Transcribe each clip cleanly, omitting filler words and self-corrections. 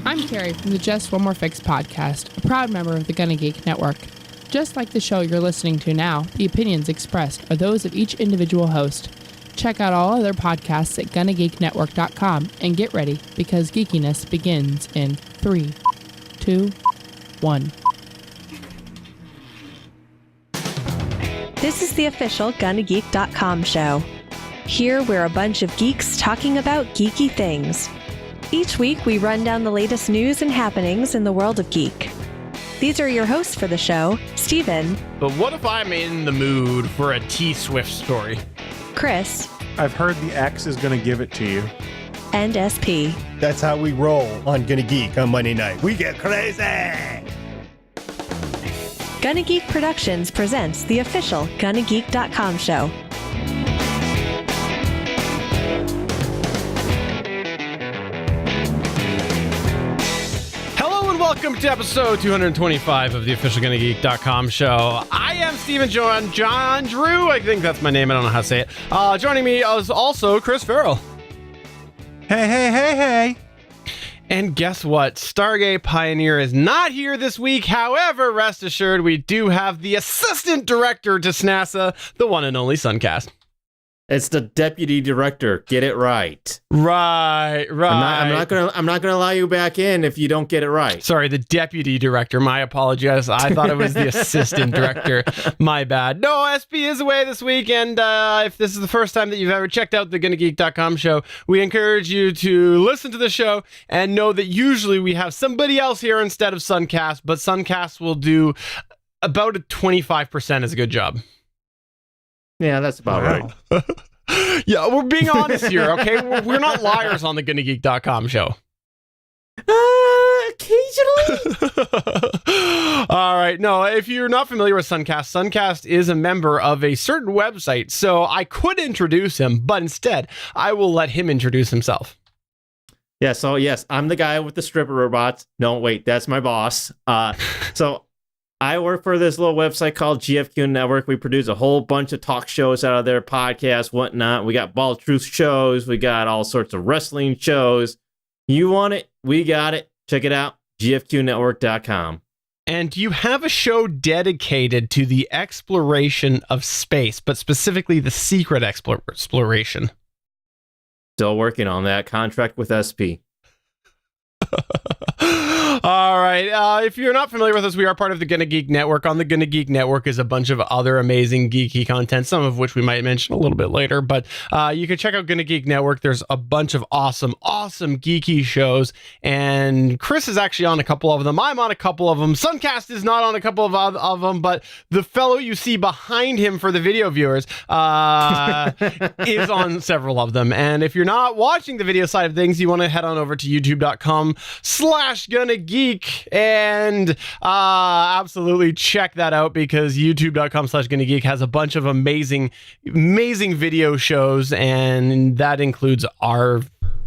I'm Carrie from the Just One More Fix podcast, a proud member of the Gonna Geek Network. Just like the show you're listening to now, the opinions expressed are those of each individual host. Check out all other podcasts at GonnaGeekNetwork.com and get ready because geekiness begins in 3, 2, 1. This is the official GonnaGeek.com show. Here we're a bunch of geeks talking about geeky things. Each week we run down the latest news and happenings in the world of geek. These are your hosts for the show, Steven. But what if I'm in the mood for a T-Swift story? Chris. I've heard the X is going to give it to you. And SP. That's how we roll on Gonna Geek on Monday night. We get crazy! Gonna Geek Productions presents the official GonnaGeek.com show. Welcome to episode 225 of the official GonnaGeek.com show. I am Steven John Drew. I think that's my name. I don't know how to say it. Joining me is also Chris Farrell. Hey. And guess what? Stargate Pioneer is not here this week. However, rest assured, we do have the assistant director to SNASA, the one and only Sunkast. It's the deputy director. Get it right. Right. I'm not gonna allow you back in if you don't get it right. Sorry, the deputy director. My apologies. I thought it was the assistant director. My bad. No, SP is away this week, and if this is the first time that you've ever checked out the GonnaGeek.com show, we encourage you to listen to the show and know that usually we have somebody else here instead of Sunkast, but Sunkast will do about a 25% as a good job. Yeah, that's about right. Yeah, we're being honest here, okay? We're not liars on the GonnaGeek.com show. Occasionally. All right. No, if you're not familiar with Sunkast, Sunkast is a member of a certain website, so I could introduce him, but instead, I will let him introduce himself. Yeah, so yes, I'm the guy with the stripper robots. No, wait, that's my boss. So I work for this little website called GFQ Network. We produce a whole bunch of talk shows out of there, podcasts, whatnot. We got Ball Truth shows. We got all sorts of wrestling shows. You want it? We got it. Check it out. GFQnetwork.com. And you have a show dedicated to the exploration of space, but specifically the secret exploration. Still working on that contract with SP. All right. If you're not familiar with us, we are part of the Gonna Geek Network. On the Gonna Geek Network is a bunch of other amazing geeky content, some of which we might mention a little bit later. But you can check out Gonna Geek Network. There's a bunch of awesome geeky shows. And Chris is actually on a couple of them. I'm on a couple of them. Sunkast is not on a couple of them, but the fellow you see behind him for the video viewers is on several of them. And if you're not watching the video side of things, you want to head on over to youtube.com/GonnaGeek and absolutely check that out because youtube.com/GonnaGeek has a bunch of amazing video shows, and that includes our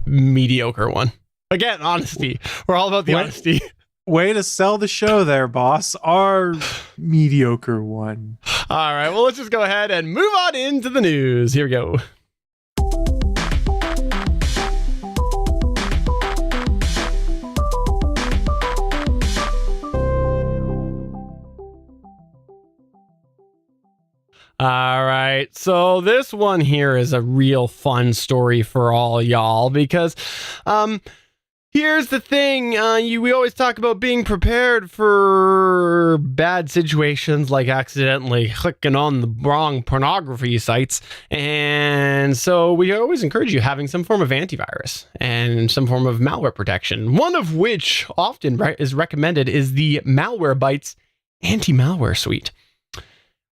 mediocre one. Again, honesty. We're all about the honesty. Way to sell the show there, boss. Our mediocre one. All right, well, let's just go ahead and move on into the news. Here we go. All right, so this one here is a real fun story for all y'all because here's the thing. We always talk about being prepared for bad situations like accidentally clicking on the wrong pornography sites. And so we always encourage you having some form of antivirus and some form of malware protection, one of which often is recommended is the Malwarebytes anti-malware suite.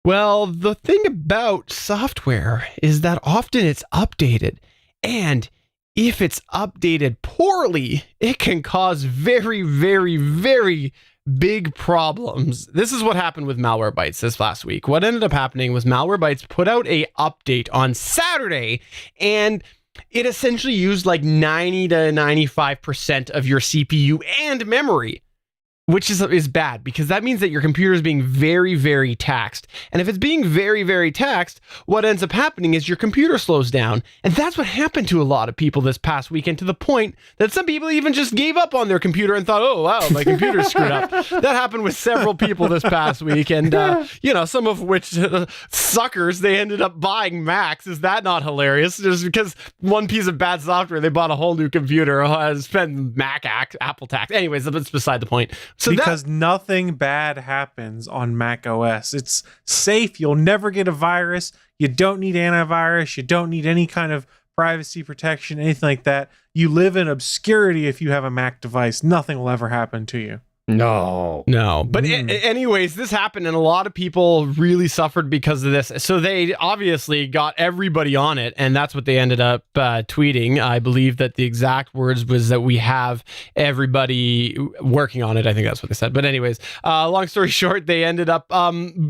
Well, the thing about software is that often it's updated, and if it's updated poorly, it can cause very, very, very big problems. This is what happened with Malwarebytes this last week. What ended up happening was Malwarebytes put out a update on Saturday, and it essentially used like 90 to 95% of your CPU and memory. which is bad because that means that your computer is being very, very taxed. And if it's being very, very taxed, what ends up happening is your computer slows down. And that's what happened to a lot of people this past weekend, to the point that some people even just gave up on their computer and thought, oh, wow, my computer's screwed up. That happened with several people this past week. And, some of which suckers, they ended up buying Macs. Is that not hilarious? Just because one piece of bad software, they bought a whole new computer, spend Apple tax. Anyways, that's beside the point. So because nothing bad happens on Mac OS. It's safe. You'll never get a virus. You don't need antivirus. You don't need any kind of privacy protection, anything like that. You live in obscurity if you have a Mac device. Nothing will ever happen to you. No. But anyways, this happened and a lot of people really suffered because of this. So they obviously got everybody on it, and that's what they ended up tweeting. I believe that the exact words was that we have everybody working on it. I think that's what they said. But anyways, long story short, they ended up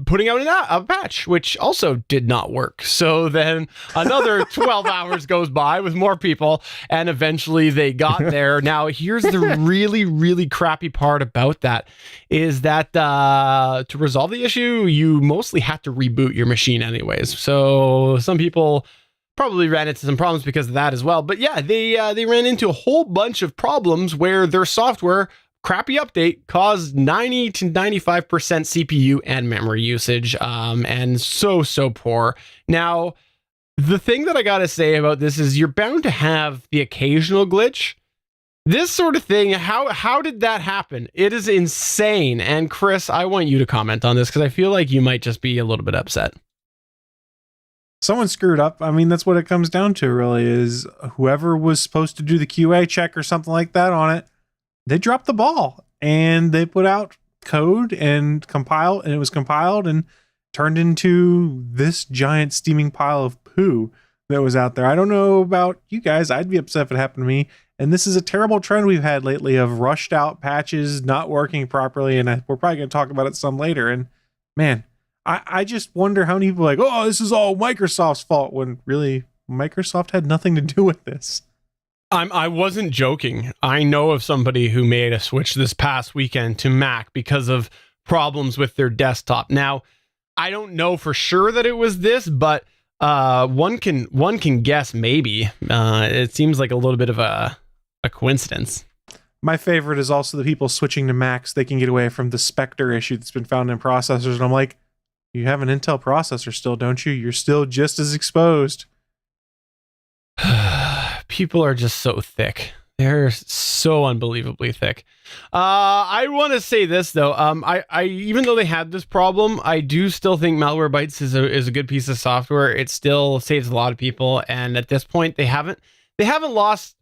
putting out a patch, which also did not work. So then another 12 hours goes by with more people, and eventually they got there. Now, here's the really, really crappy part about that is that to resolve the issue, you mostly have to reboot your machine anyways. So some people probably ran into some problems because of that as well. But yeah, they ran into a whole bunch of problems where their software crappy update caused 90 to 95% CPU and memory usage, and so poor. Now, the thing that I gotta say about this is you're bound to have the occasional glitch. This sort of thing, how did that happen? It is insane. And Chris, I want you to comment on this because I feel like you might just be a little bit upset. Someone screwed up. I mean, that's what it comes down to, really, is whoever was supposed to do the QA check or something like that on it, they dropped the ball and they put out code and it was compiled and turned into this giant steaming pile of poo that was out there. I don't know about you guys. I'd be upset if it happened to me. And this is a terrible trend we've had lately of rushed out patches not working properly. And we're probably going to talk about it some later. And man, I just wonder how many people are like, oh, this is all Microsoft's fault, when really Microsoft had nothing to do with this. I wasn't joking. I know of somebody who made a switch this past weekend to Mac because of problems with their desktop. Now, I don't know for sure that it was this, but one can guess maybe. It seems like a little bit of a coincidence. My favorite is also the people switching to Macs. They can get away from the Spectre issue that's been found in processors. And I'm like, you have an Intel processor still, don't you? You're still just as exposed. People are just so thick. They're so unbelievably thick. I want to say this though. I even though they had this problem, I do still think Malwarebytes is a good piece of software. It still saves a lot of people, and at this point, they haven't lost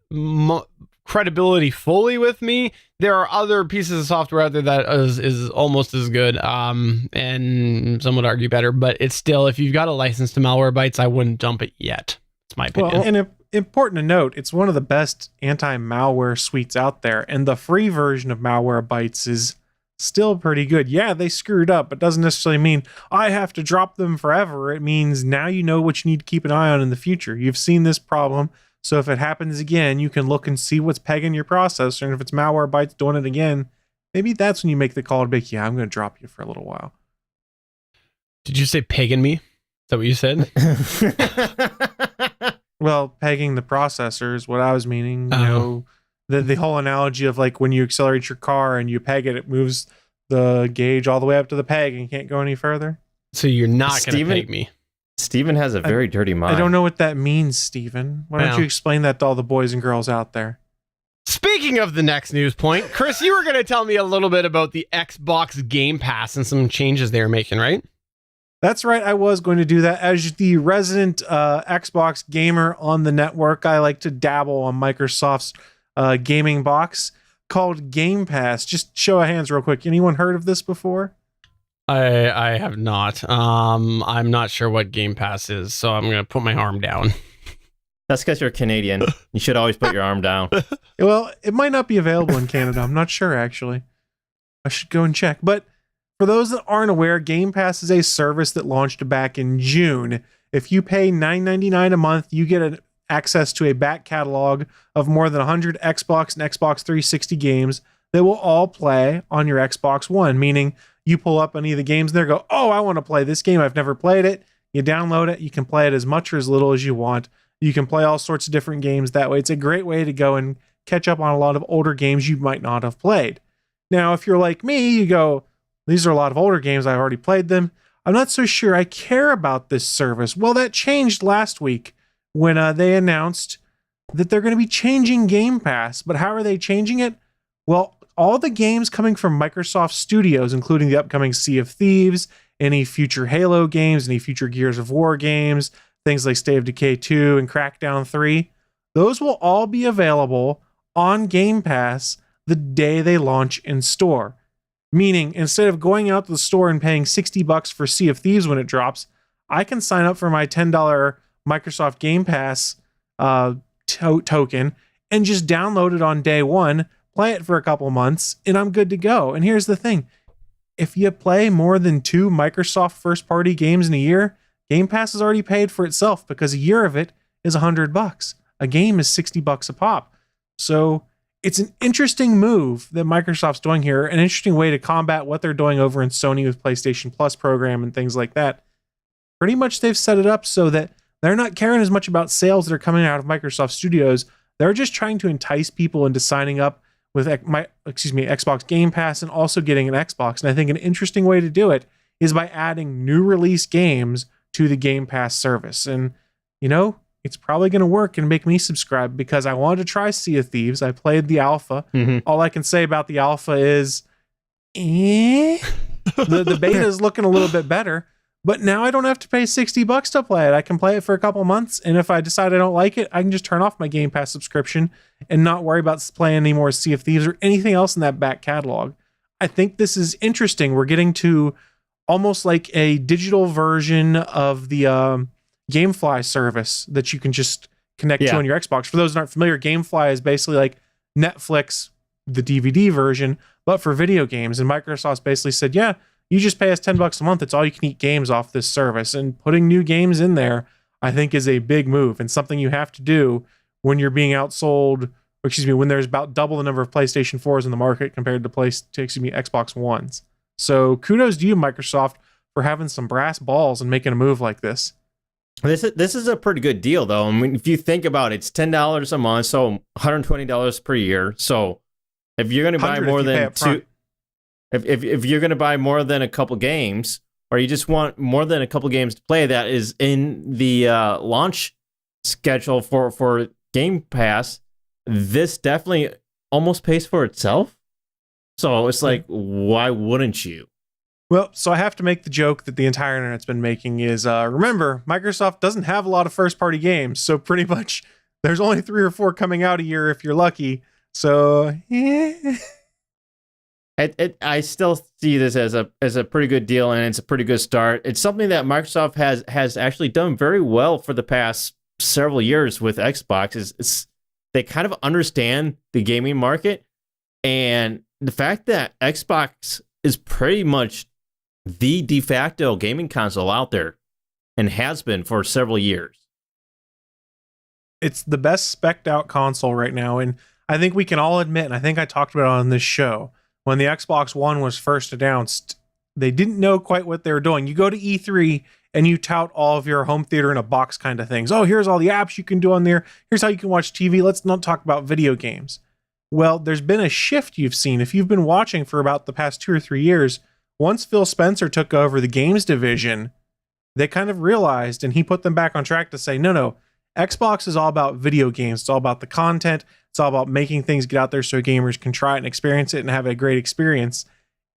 credibility fully with me. There are other pieces of software out there that is almost as good, and some would argue better. But it's still, if you've got a license to Malwarebytes, I wouldn't dump it yet. It's my opinion. Well, and important to note, it's one of the best anti-malware suites out there, and the free version of Malwarebytes is still pretty good. Yeah, they screwed up, but doesn't necessarily mean I have to drop them forever. It means now you know what you need to keep an eye on in the future. You've seen this problem, so if it happens again, you can look and see what's pegging your processor, and if it's Malwarebytes doing it again, maybe that's when you make the call to be like, yeah, I'm going to drop you for a little while. Did you say pegging me? Is that what you said? Well, pegging the processor is what I was meaning. You know, the whole analogy of like when you accelerate your car and you peg it, it moves the gauge all the way up to the peg and you can't go any further. So you're not going to peg me. Steven has a very dirty mind. I don't know what that means, Steven. Why don't you explain that to all the boys and girls out there? Speaking of the next news point, Chris, you were going to tell me a little bit about the Xbox Game Pass and some changes they were making, right? That's right. I was going to do that. As the resident Xbox gamer on the network, I like to dabble on Microsoft's gaming box called Game Pass. Just show of hands real quick. Anyone heard of this before? I have not. I'm not sure what Game Pass is, so I'm going to put my arm down. That's because you're Canadian. You should always put your arm down. Well, it might not be available in Canada. I'm not sure, actually. I should go and check. But for those that aren't aware, Game Pass is a service that launched back in June. If you pay $9.99 a month, you get access to a back catalog of more than 100 Xbox and Xbox 360 games. they will all play on your Xbox One, meaning you pull up any of the games there, go, oh, I want to play this game. I've never played it. You download it. You can play it as much or as little as you want. You can play all sorts of different games that way. It's a great way to go and catch up on a lot of older games you might not have played. Now, if you're like me, you go, these are a lot of older games. I've already played them. I'm not so sure I care about this service. Well, that changed last week when they announced that they're going to be changing Game Pass. But how are they changing it? Well, all the games coming from Microsoft Studios, including the upcoming Sea of Thieves, any future Halo games, any future Gears of War games, things like State of Decay 2 and Crackdown 3, those will all be available on Game Pass the day they launch in store. Meaning, instead of going out to the store and paying $60 for Sea of Thieves when it drops, I can sign up for my $10 Microsoft Game Pass token and just download it on day one, play it for a couple months, and I'm good to go. And here's the thing. If you play more than 2 Microsoft first-party games in a year, Game Pass is already paid for itself because a year of it is $100. A game is $60 a pop. So it's an interesting move that Microsoft's doing here, an interesting way to combat what they're doing over in Sony with PlayStation Plus program and things like that. Pretty much they've set it up so that they're not caring as much about sales that are coming out of Microsoft Studios. They're just trying to entice people into signing up with Xbox Game Pass and also getting an Xbox. And I think an interesting way to do it is by adding new release games to the Game Pass service. And, you know, it's probably going to work and make me subscribe because I wanted to try Sea of Thieves. I played the alpha. All I can say about the alpha is, the beta is looking a little bit better. But now I don't have to pay $60 to play it. I can play it for a couple months, and if I decide I don't like it, I can just turn off my Game Pass subscription and not worry about playing any more Sea of Thieves or anything else in that back catalog. I think this is interesting. We're getting to almost like a digital version of the Gamefly service that you can just connect to on your Xbox. For those that aren't familiar, Gamefly is basically like Netflix, the DVD version, but for video games. And Microsoft's basically said, yeah, you just pay us $10 a month. It's all you can eat games off this service. And putting new games in there, I think, is a big move and something you have to do when you're being outsold, when there's about double the number of PlayStation 4s in the market compared to Xbox Ones. So kudos to you, Microsoft, for having some brass balls and making a move like this. This is a pretty good deal, though. I mean, if you think about it, it's $10 a month, so $120 per year. So if you're going to buy more than two... If you're going to buy more than a couple games, or you just want more than a couple games to play that is in the launch schedule for Game Pass, this definitely almost pays for itself. So it's like, why wouldn't you? Well, so I have to make the joke that the entire internet's been making is, remember, Microsoft doesn't have a lot of first-party games, so pretty much there's only 3 or 4 coming out a year if you're lucky. So, I still see this as a pretty good deal, and it's a pretty good start. It's something that Microsoft has actually done very well for the past several years with Xbox. They kind of understand the gaming market, and the fact that Xbox is pretty much the de facto gaming console out there and has been for several years. It's the best spec'd out console right now, and I think we can all admit, and I think I talked about it on this show, when the Xbox One was first announced, they didn't know quite what they were doing. You go to E3 and you tout all of your home theater in a box kind of things. Oh, here's all the apps you can do on there. Here's how you can watch TV. Let's not talk about video games. Well, there's been a shift you've seen. If you've been watching for about the past 2 or 3 years, once Phil Spencer took over the games division, they kind of realized, and he put them back on track to say, no, Xbox is all about video games. It's all about the content. It's all about making things get out there so gamers can try it and experience it and have a great experience.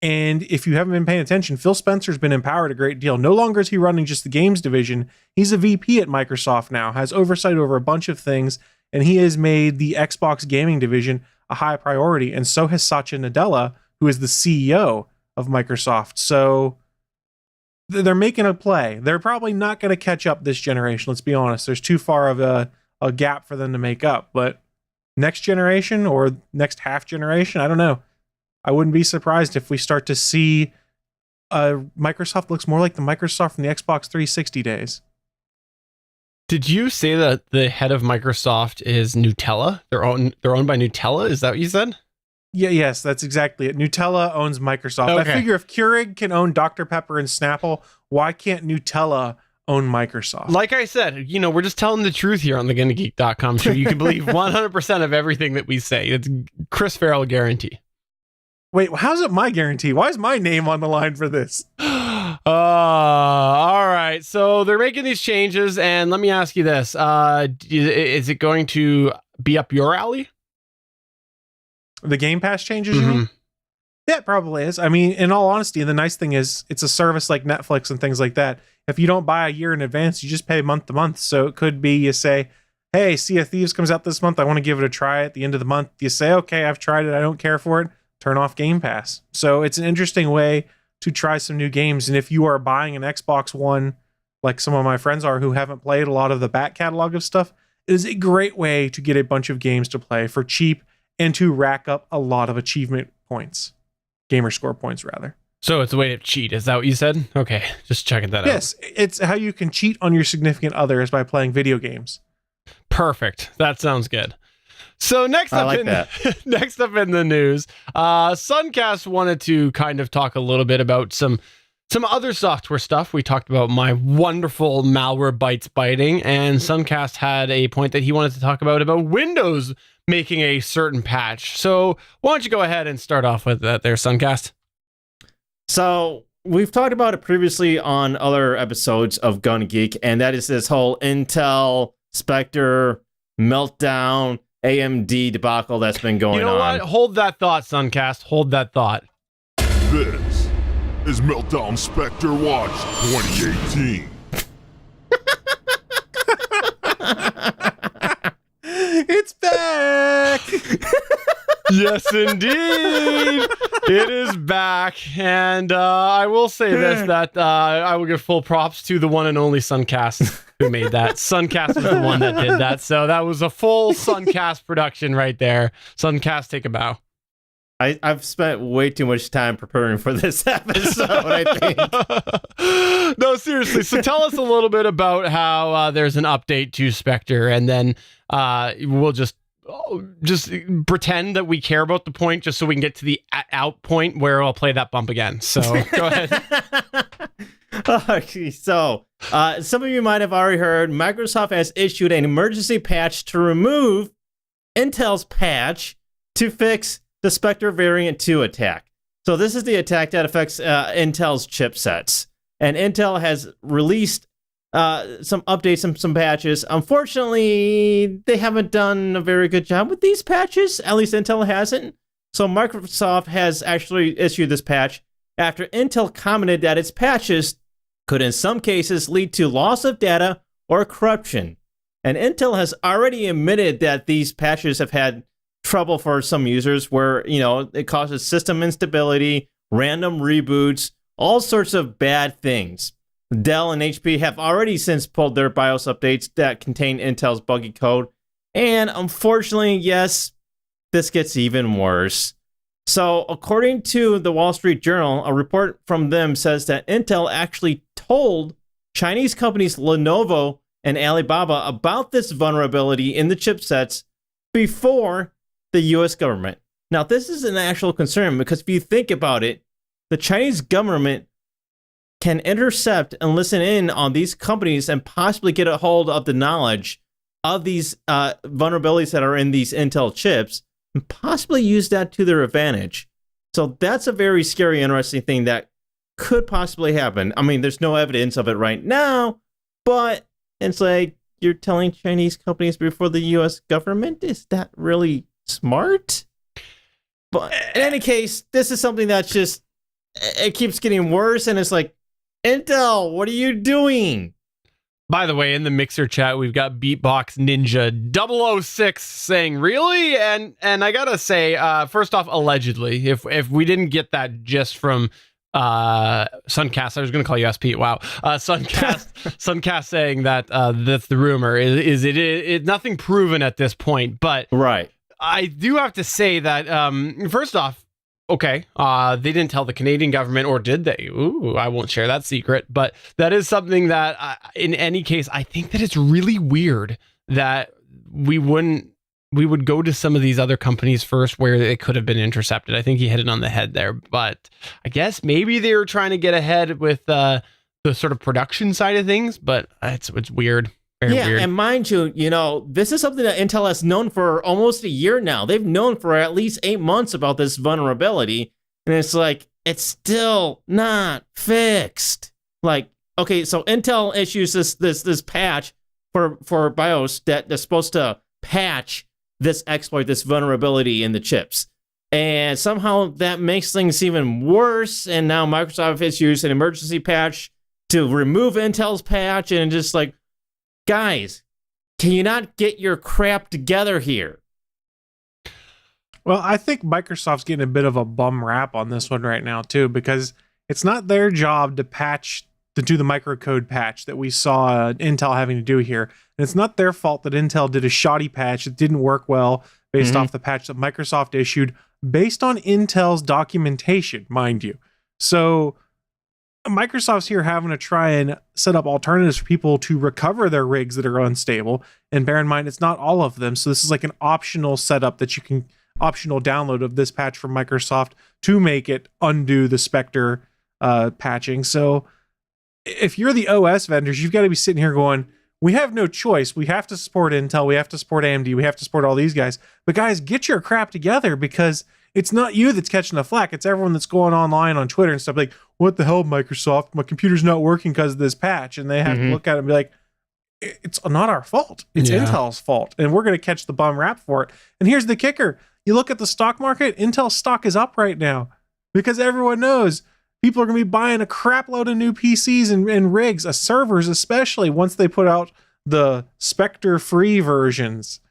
And if you haven't been paying attention, Phil Spencer's been empowered a great deal. No longer is he running just the games division. He's a VP at Microsoft now, has oversight over a bunch of things, and he has made the Xbox gaming division a high priority. And so has Satya Nadella, who is the CEO of Microsoft. So they're making a play. They're probably not going to catch up this generation. Let's be honest. There's too far of a gap for them to make up. But next generation or next half generation, I don't know. I wouldn't be surprised if we start to see Microsoft looks more like the Microsoft from the Xbox 360 days. Did you say that the head of Microsoft is Nutella? They're owned by Nutella? Is that what you said? Yes, that's exactly it. Nutella owns Microsoft. Okay. I figure if Keurig can own Dr. Pepper and Snapple, why can't Nutella own Microsoft? Like I said, we're just telling the truth here on the GonnaGeek.com show. You can believe 100% of everything that we say. It's Chris Farrell guarantee. Wait, how's it my guarantee? Why is my name on the line for this? All right. So they're making these changes, and let me ask you this: is it going to be up your alley? The Game Pass changes, you mean? Yeah, it probably is. I mean, in all honesty, the nice thing is it's a service like Netflix and things like that. If you don't buy a year in advance, you just pay month to month. So it could be you say, hey, Sea of Thieves comes out this month. I want to give it a try at the end of the month. You say, okay, I've tried it. I don't care for it. Turn off Game Pass. So it's an interesting way to try some new games. And if you are buying an Xbox One, like some of my friends are who haven't played a lot of the back catalog of stuff, it is a great way to get a bunch of games to play for cheap and to rack up a lot of achievement points. Gamer score points, rather. So it's a way to cheat. Is that what you said? Okay, just checking that out. Yes, it's how you can cheat on your significant other is by playing video games. Perfect. That sounds good. So next up in the news, Sunkast wanted to kind of talk a little bit about some other software stuff. We talked about my wonderful Malwarebytes biting, and Sunkast had a point that he wanted to talk about Windows making a certain patch. So why don't you go ahead and start off with that there, Sunkast? So we've talked about it previously on other episodes of Gun Geek, and that is this whole Intel, Spectre, meltdown, AMD debacle that's been going on. You know what? Hold that thought, Sunkast. Hold that thought. This is Meltdown Spectre Watch 2018. It's back! Yes, indeed. It is back. And I will say this, that I will give full props to the one and only Sunkast who made that. Sunkast was the one that did that. So that was a full Sunkast production right there. Sunkast, take a bow. I've spent way too much time preparing for this episode, I think. No, seriously. So tell us a little bit about how there's an update to Spectre, and then we'll just pretend that we care about the point just so we can get to the out point where I'll play that bump again. So go ahead. Okay, so some of you might have already heard Microsoft has issued an emergency patch to remove Intel's patch to fix the Spectre Variant 2 attack. So this is the attack that affects Intel's chipsets. And Intel has released some updates, some patches. Unfortunately, they haven't done a very good job with these patches. At least Intel hasn't. So Microsoft has actually issued this patch after Intel commented that its patches could in some cases lead to loss of data or corruption. And Intel has already admitted that these patches have had trouble for some users where, it causes system instability, random reboots, all sorts of bad things. Dell and HP have already since pulled their BIOS updates that contain Intel's buggy code. And unfortunately, yes, this gets even worse. So according to the Wall Street Journal, a report from them says that Intel actually told Chinese companies Lenovo and Alibaba about this vulnerability in the chipsets before the US government. Now, this is an actual concern because if you think about it, the Chinese government can intercept and listen in on these companies and possibly get a hold of the knowledge of these vulnerabilities that are in these Intel chips and possibly use that to their advantage. So that's a very scary, interesting thing that could possibly happen. I mean, there's no evidence of it right now, but it's like you're telling Chinese companies before the US government? Is that really smart? But in any case, this is something that's just, it keeps getting worse, and it's like, Intel, what are you doing? By the way, in the Mixer chat, we've got Beatbox Ninja 006 saying, really? And I gotta say, first off, allegedly, if we didn't get that just from Sunkast, I was gonna call you SP. Wow. Sunkast saying that that's the rumor. Is it nothing proven at this point, but right. I do have to say that first off, okay, they didn't tell the Canadian government, or did they? Ooh, I won't share that secret, but that is something that in any case, I think that it's really weird that we wouldn't we would go to some of these other companies first where it could have been intercepted. I think he hit it on the head there, but I guess maybe they were trying to get ahead with the sort of production side of things, but it's weird. Very weird. And mind you, this is something that Intel has known for almost a year now. They've known for at least 8 months about this vulnerability, and it's like, it's still not fixed. Like, okay, so Intel issues this patch for BIOS that is supposed to patch this exploit, this vulnerability in the chips. And somehow that makes things even worse. And now Microsoft issues an emergency patch to remove Intel's patch. And just like, guys, can you not get your crap together here? Well, I think Microsoft's getting a bit of a bum rap on this one right now, too, because it's not their job to do the microcode patch that we saw Intel having to do here. And it's not their fault that Intel did a shoddy patch that didn't work well based off the patch that Microsoft issued based on Intel's documentation, mind you. So Microsoft's here having to try and set up alternatives for people to recover their rigs that are unstable. And bear in mind, it's not all of them. So this is like an optional setup that you can optional download of this patch from Microsoft to make it undo the Spectre patching. So if you're the OS vendors, you've got to be sitting here going, we have no choice. We have to support Intel. We have to support AMD. We have to support all these guys. But guys, get your crap together, because it's not you that's catching the flack. It's everyone that's going online on Twitter and stuff like, what the hell, Microsoft? My computer's not working because of this patch. And they have to look at it and be like, it's not our fault. It's Intel's fault. And we're going to catch the bum rap for it. And here's the kicker. You look at the stock market, Intel's stock is up right now because everyone knows people are going to be buying a crap load of new PCs and rigs, servers especially, once they put out the Spectre-free versions.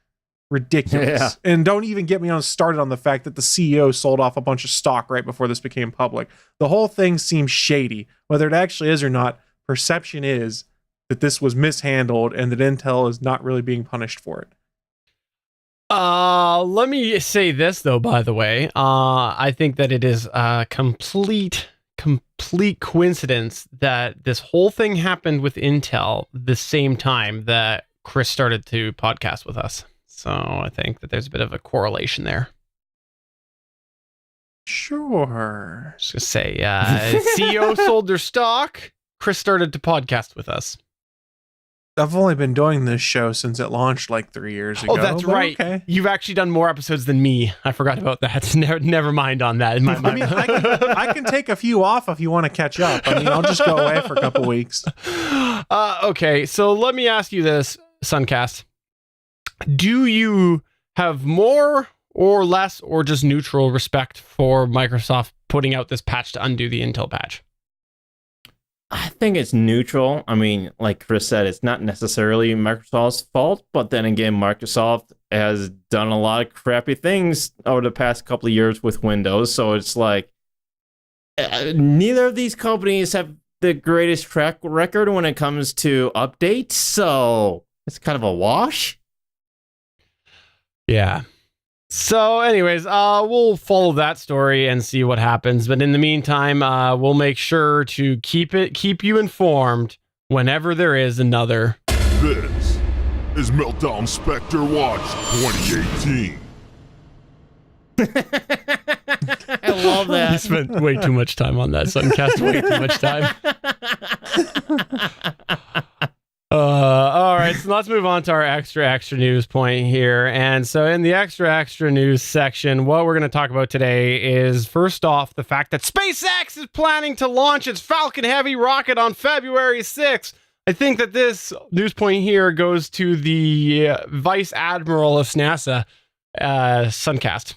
Ridiculous. Yeah. And don't even get me started on the fact that the CEO sold off a bunch of stock right before this became public. The whole thing seems shady. Whether it actually is or not, perception is that this was mishandled and that Intel is not really being punished for it. Let me say this, though, by the way. I think that it is a complete coincidence that this whole thing happened with Intel the same time that Chris started to podcast with us. So I think that there's a bit of a correlation there. Sure. Just gonna say, CEO sold their stock. Chris started to podcast with us. I've only been doing this show since it launched like 3 years ago. Oh, that's right. Okay. You've actually done more episodes than me. I forgot about that. Never mind on that. I mean, I can take a few off if you want to catch up. I mean, I'll just go away for a couple weeks. Okay, so let me ask you this, Sunkast. Do you have more or less or just neutral respect for Microsoft putting out this patch to undo the Intel patch? I think it's neutral. I mean, like Chris said, it's not necessarily Microsoft's fault, but then again, Microsoft has done a lot of crappy things over the past couple of years with Windows. So it's like, neither of these companies have the greatest track record when it comes to updates. So it's kind of a wash. Yeah. So anyways, we'll follow that story and see what happens. But in the meantime, we'll make sure to keep you informed whenever there is another. This is Meltdown Spectre Watch 2018. I love that. You spent way too much time on that, Sunkast. Way too much time. All right, so let's move on to our extra news point here. And so in the extra news section, what we're going to talk about today is, first off, the fact that SpaceX is planning to launch its Falcon Heavy rocket on February 6th. I think that this news point here goes to the Vice Admiral of SNASA, Sunkast.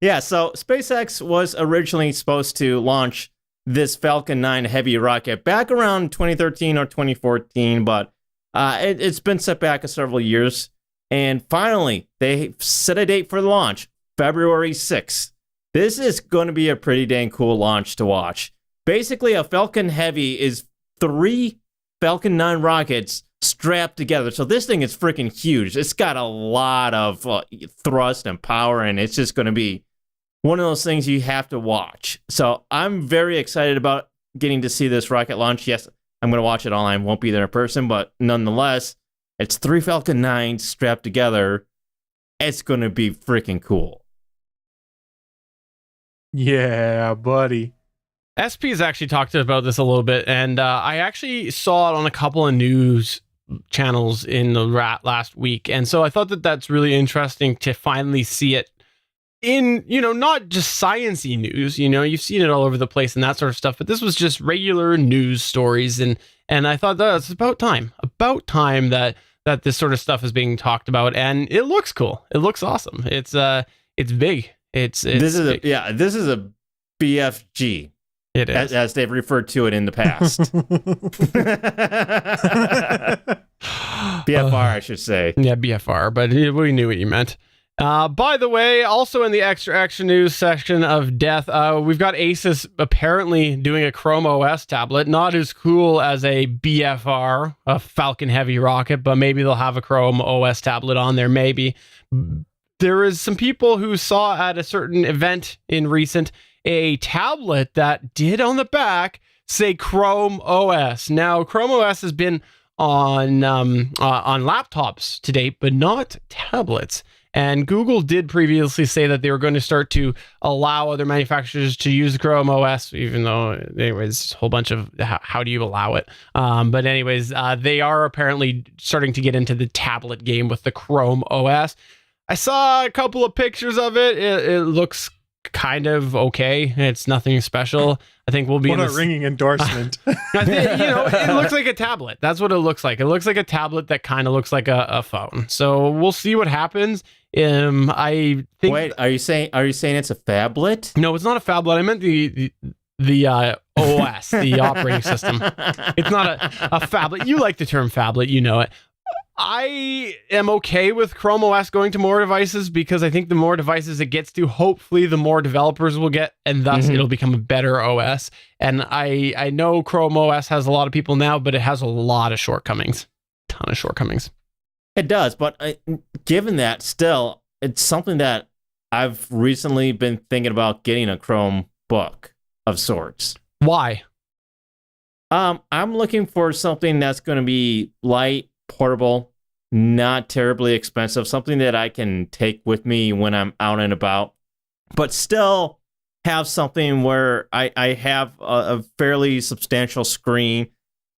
Yeah, so SpaceX was originally supposed to launch this Falcon 9 Heavy rocket back around 2013 or 2014, but it's been set back several years. And finally, they set a date for the launch, February 6th. This is going to be a pretty dang cool launch to watch. Basically, a Falcon Heavy is 3 Falcon 9 rockets strapped together. So this thing is freaking huge. It's got a lot of thrust and power, and it's just going to be one of those things you have to watch. So I'm very excited about getting to see this rocket launch. Yes, I'm going to watch it online. Won't be there in person, but nonetheless, it's 3 Falcon 9s strapped together. it's going to be freaking cool. Yeah, buddy. SP has actually talked about this a little bit, and I actually saw it on a couple of news channels in the last week, and so I thought that that's really interesting to finally see it in, not just science-y news. You've seen it all over the place and that sort of stuff, but this was just regular news stories, and I thought that it's about time that this sort of stuff is being talked about, and it looks cool. It looks awesome. It's big. This is a BFG. It is, as they've referred to it in the past. BFR, I should say. Yeah, BFR, but we knew what you meant. By the way, also in the extra news section of death, we've got Asus apparently doing a Chrome OS tablet. Not as cool as a BFR, a Falcon Heavy rocket, but maybe they'll have a Chrome OS tablet on there, maybe. There is some people who saw at a certain event in recent a tablet that did on the back say Chrome OS. Now, Chrome OS has been on laptops to date, but not tablets. And Google did previously say that they were going to start to allow other manufacturers to use Chrome OS, even though, anyways, a whole bunch of how do you allow it? But anyways, they are apparently starting to get into the tablet game with the Chrome OS. I saw a couple of pictures of it. It looks kind of okay. It's nothing special. I think we'll be what a ringing endorsement. I think, it looks like a tablet. That's what it looks like. It looks like a tablet that kind of looks like a phone. So we'll see what happens. I think. Wait, are you saying it's a phablet? No, it's not a phablet. I meant the OS, the operating system. It's not a phablet. You like the term phablet, you know it. I am okay with Chrome OS going to more devices because I think the more devices it gets to, hopefully the more developers will get, and thus it'll become a better OS. And I know Chrome OS has a lot of people now, but it has a lot of shortcomings. Ton of shortcomings. It does, but given that, still, it's something that I've recently been thinking about getting a Chromebook of sorts. Why? I'm looking for something that's going to be light, portable, not terribly expensive, something that I can take with me when I'm out and about, but still have something where I have a fairly substantial screen,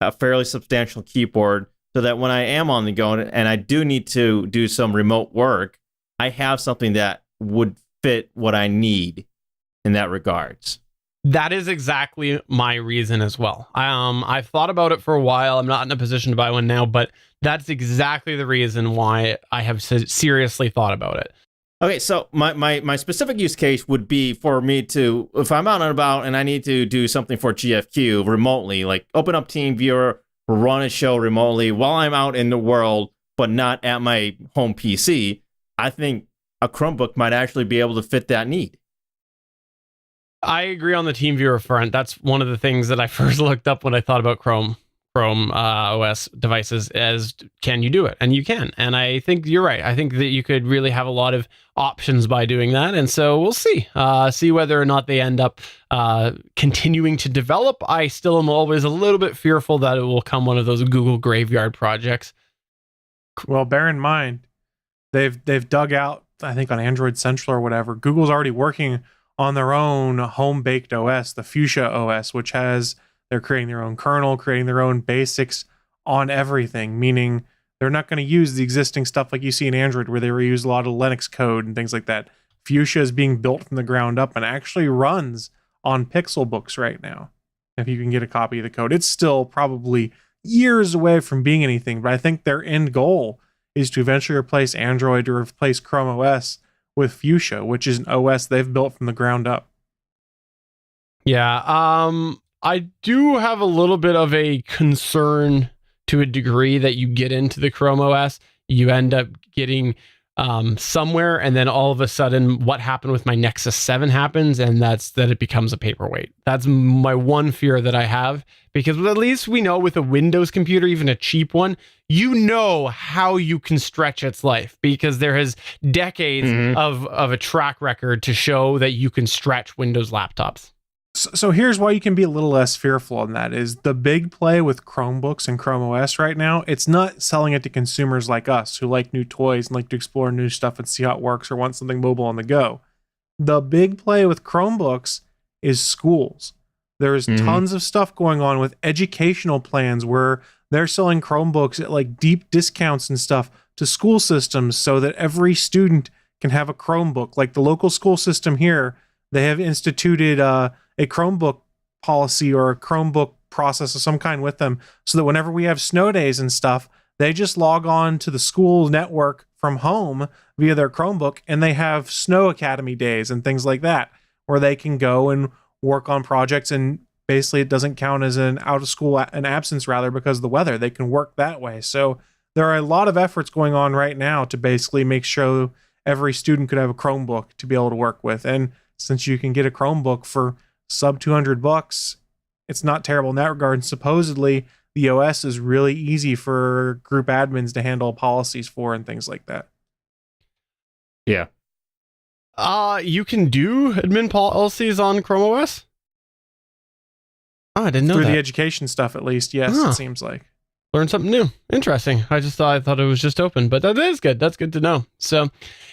a fairly substantial keyboard, so that when I am on the go and I do need to do some remote work, I have something that would fit what I need in that regards. That is exactly my reason as well. I've thought about it for a while. I'm not in a position to buy one now, but that's exactly the reason why I have seriously thought about it. Okay, so my specific use case would be for me to, if I'm out and about and I need to do something for GFQ remotely, like open up TeamViewer, run a show remotely while I'm out in the world, but not at my home PC, I think a Chromebook might actually be able to fit that need. I agree on the TeamViewer front. That's one of the things that I first looked up when I thought about Chrome OS devices as, can you do it? And you can. And I think you're right. I think that you could really have a lot of options by doing that. And so we'll see whether or not they end up continuing to develop. I still am always a little bit fearful that it will come one of those Google graveyard projects. Well, bear in mind, they've dug out, I think on Android Central or whatever, Google's already working on their own home-baked OS, the Fuchsia OS, which they're creating their own kernel, creating their own basics on everything, meaning they're not going to use the existing stuff like you see in Android where they reuse a lot of Linux code and things like that. Fuchsia is being built from the ground up and actually runs on Pixelbooks right now. If you can get a copy of the code, it's still probably years away from being anything, but I think their end goal is to eventually replace Android or replace Chrome OS with Fuchsia, which is an OS they've built from the ground up. Yeah, I do have a little bit of a concern to a degree that you get into the Chrome OS, you end up getting somewhere, and then all of a sudden what happened with my Nexus 7 happens, and that's that it becomes a paperweight. That's my one fear that I have, because at least we know with a Windows computer, even a cheap one, you know how you can stretch its life, because there has decades of a track record to show that you can stretch Windows laptops. So here's why you can be a little less fearful on that is the big play with Chromebooks and Chrome OS right now. It's not selling it to consumers like us who like new toys and like to explore new stuff and see how it works or want something mobile on the go. The big play with Chromebooks is schools. There's tons of stuff going on with educational plans where they're selling Chromebooks at like deep discounts and stuff to school systems so that every student can have a Chromebook. Like the local school system here, they have instituted a Chromebook policy or a Chromebook process of some kind with them so that whenever we have snow days and stuff, they just log on to the school network from home via their Chromebook and they have snow academy days and things like that where they can go and work on projects, and basically it doesn't count as an out of school, an absence rather, because of the weather. They can work that way. So there are a lot of efforts going on right now to basically make sure every student could have a Chromebook to be able to work with. And since you can get a Chromebook for sub $200, it's not terrible in that regard. And supposedly the OS is really easy for group admins to handle policies for and things like that. Yeah. You can do admin policies on Chrome OS? Oh, I didn't know Through that. the education stuff, at least. Yes, Huh. It seems like. Learn something new. Interesting. I thought it was just open, but that is good. That's good to know. So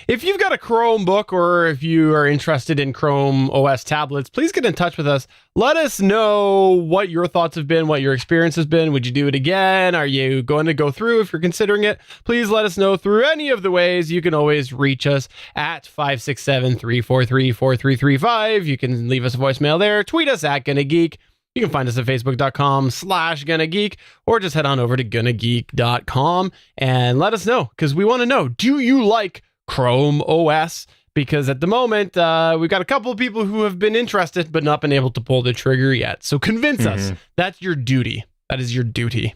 if you've got a Chromebook or if you are interested in Chrome OS tablets, please get in touch with us. Let us know what your thoughts have been, what your experience has been. Would you do it again? Are you going to go through if you're considering it? Please let us know through any of the ways. You can always reach us at 567-343-4335. You can leave us a voicemail there. Tweet us at Gonna Geek. You can find us at facebook.com/GonnaGeek or just head on over to GonnaGeek.com and let us know, because we want to know, do you like Chrome OS? Because at the moment, we've got a couple of people who have been interested but not been able to pull the trigger yet. So convince us. That's your duty. That is your duty.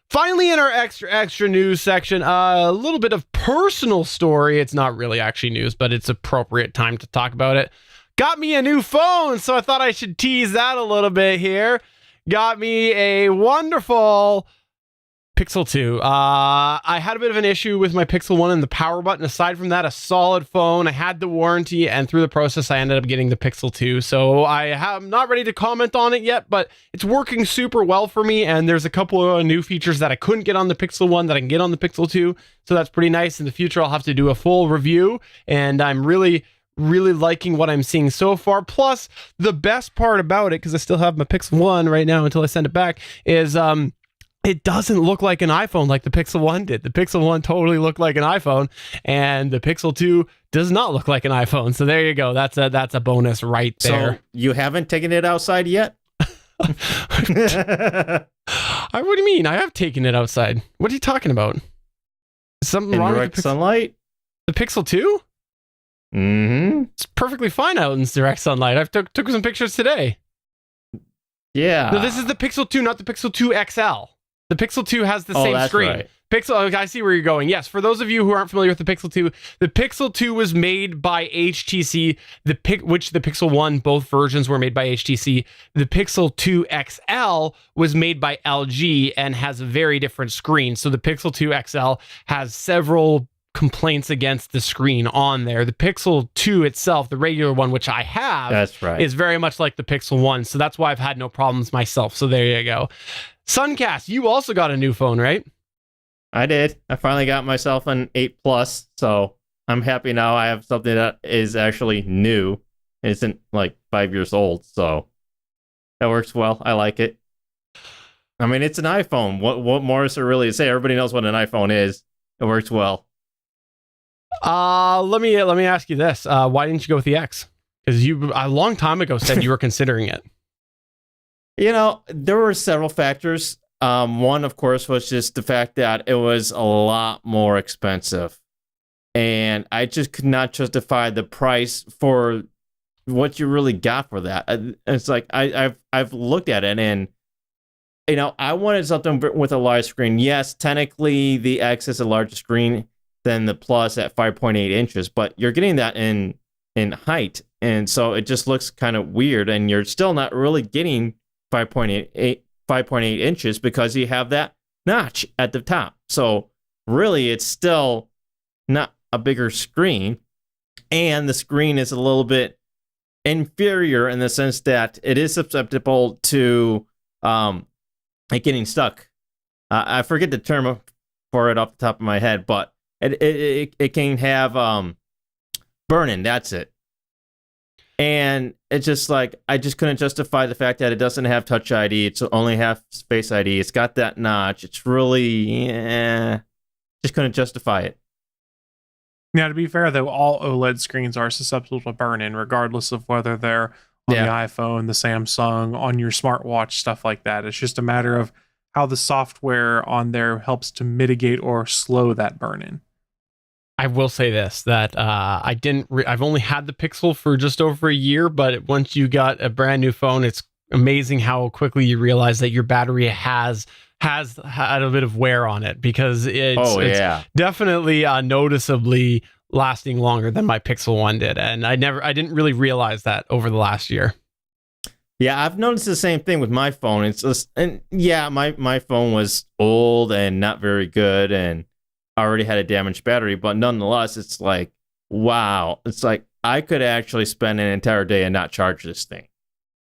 Finally, in our extra news section, a little bit of personal story. It's not really actually news, but it's appropriate time to talk about it. Got me a new phone, so I thought I should tease that a little bit here. Got me a wonderful Pixel 2. I had a bit of an issue with my Pixel 1 and the power button. Aside from that, a solid phone. I had the warranty, and through the process, I ended up getting the Pixel 2. So I'm not ready to comment on it yet, but it's working super well for me, and there's a couple of new features that I couldn't get on the Pixel 1 that I can get on the Pixel 2. So that's pretty nice. In the future, I'll have to do a full review, and I'm really liking what I'm seeing so far. Plus, the best part about it, because I still have my Pixel 1 right now until I send it back, is it doesn't look like an iPhone like the Pixel 1 did. The Pixel 1 totally looked like an iPhone, and the Pixel 2 does not look like an iPhone. So there you go. That's a bonus right there. So you haven't taken it outside yet? What do you mean? I have taken it outside. What are you talking about? Is something wrong with direct sunlight? the Pixel 2? It's perfectly fine out in direct sunlight. I've took some pictures today. Yeah. No, this is the Pixel 2, not the Pixel 2 XL. The Pixel 2 has the same screen. Right. I see where you're going. Yes, for those of you who aren't familiar with the Pixel 2, the Pixel 2 was made by HTC, which the Pixel 1, both versions were made by HTC. The Pixel 2 XL was made by LG and has a very different screen. So the Pixel 2 XL has several complaints against the screen on there. The Pixel 2 itself, the regular one, which I have, that's right, is very much like the Pixel 1. So that's why I've had no problems myself. So there you go. Sunkast, you also got a new phone, right? I did. I finally got myself an 8 Plus, so I'm happy now. I have something that is actually new. It isn't like 5 years old, so that works well. I like it. I mean, it's an iPhone. What more is there really to say? Everybody knows what an iPhone is. It works well. Let me ask you this. Why didn't you go with the X? Because you a long time ago said you were considering it. You know, there were several factors. One, of course, was just the fact that it was a lot more expensive. And I just could not justify the price for what you really got for that. It's like I've looked at it, and you know, I wanted something with a large screen. Yes, technically the X is a larger screen than the Plus at 5.8 inches, but you're getting that in height, and so it just looks kind of weird, and you're still not really getting 5.8 inches because you have that notch at the top. So really, it's still not a bigger screen, and the screen is a little bit inferior in the sense that it is susceptible to it getting stuck. I forget the term for it off the top of my head, but it can have burn-in. That's it. And it's just like, I just couldn't justify the fact that it doesn't have Touch ID. It's only have Face ID. It's got that notch. It's really, just couldn't justify it. Now, to be fair, though, all OLED screens are susceptible to burn-in, regardless of whether they're on the iPhone, the Samsung, on your smartwatch, stuff like that. It's just a matter of how the software on there helps to mitigate or slow that burn-in. I will say this, that I've only had the Pixel for just over a year, but once you got a brand new phone, it's amazing how quickly you realize that your battery has had a bit of wear on it, because it's definitely noticeably lasting longer than my Pixel 1 did. And I didn't really realize that over the last year. Yeah, I've noticed the same thing with my phone. It's just, and yeah, my phone was old and not very good and already had a damaged battery, but nonetheless, it's like, wow. It's like I could actually spend an entire day and not charge this thing.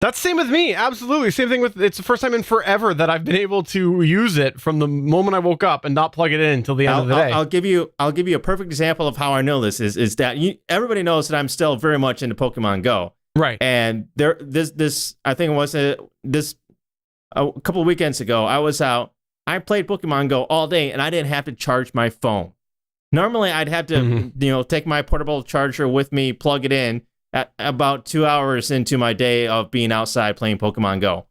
That's the same with me. Absolutely. Same thing with, it's the first time in forever that I've been able to use it from the moment I woke up and not plug it in until the end of the day. I'll give you a perfect example of how I know this is that everybody knows that I'm still very much into Pokemon Go. Right. And this I think it was a couple of weekends ago, I was out. I played Pokemon Go all day and I didn't have to charge my phone. Normally I'd have to, take my portable charger with me, plug it in at about 2 hours into my day of being outside playing Pokemon Go.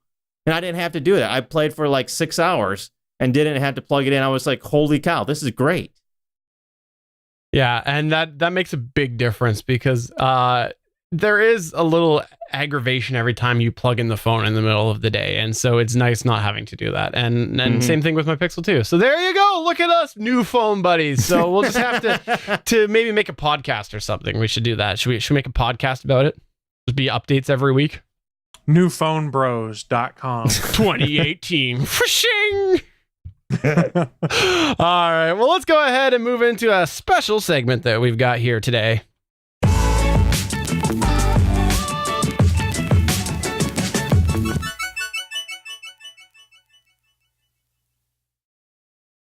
And I didn't have to do that. I played for like 6 hours and didn't have to plug it in. I was like, holy cow, this is great. Yeah, and that makes a big difference, because there is a little aggravation every time you plug in the phone in the middle of the day, and so it's nice not having to do that. And same thing with my Pixel 2. So there you go. Look at us, new phone buddies. So we'll just have to maybe make a podcast or something. We should do that. Should we make a podcast about it? Just be updates every week. Newphonebros.com 2018. Fishing. All right. Well, let's go ahead and move into a special segment that we've got here today.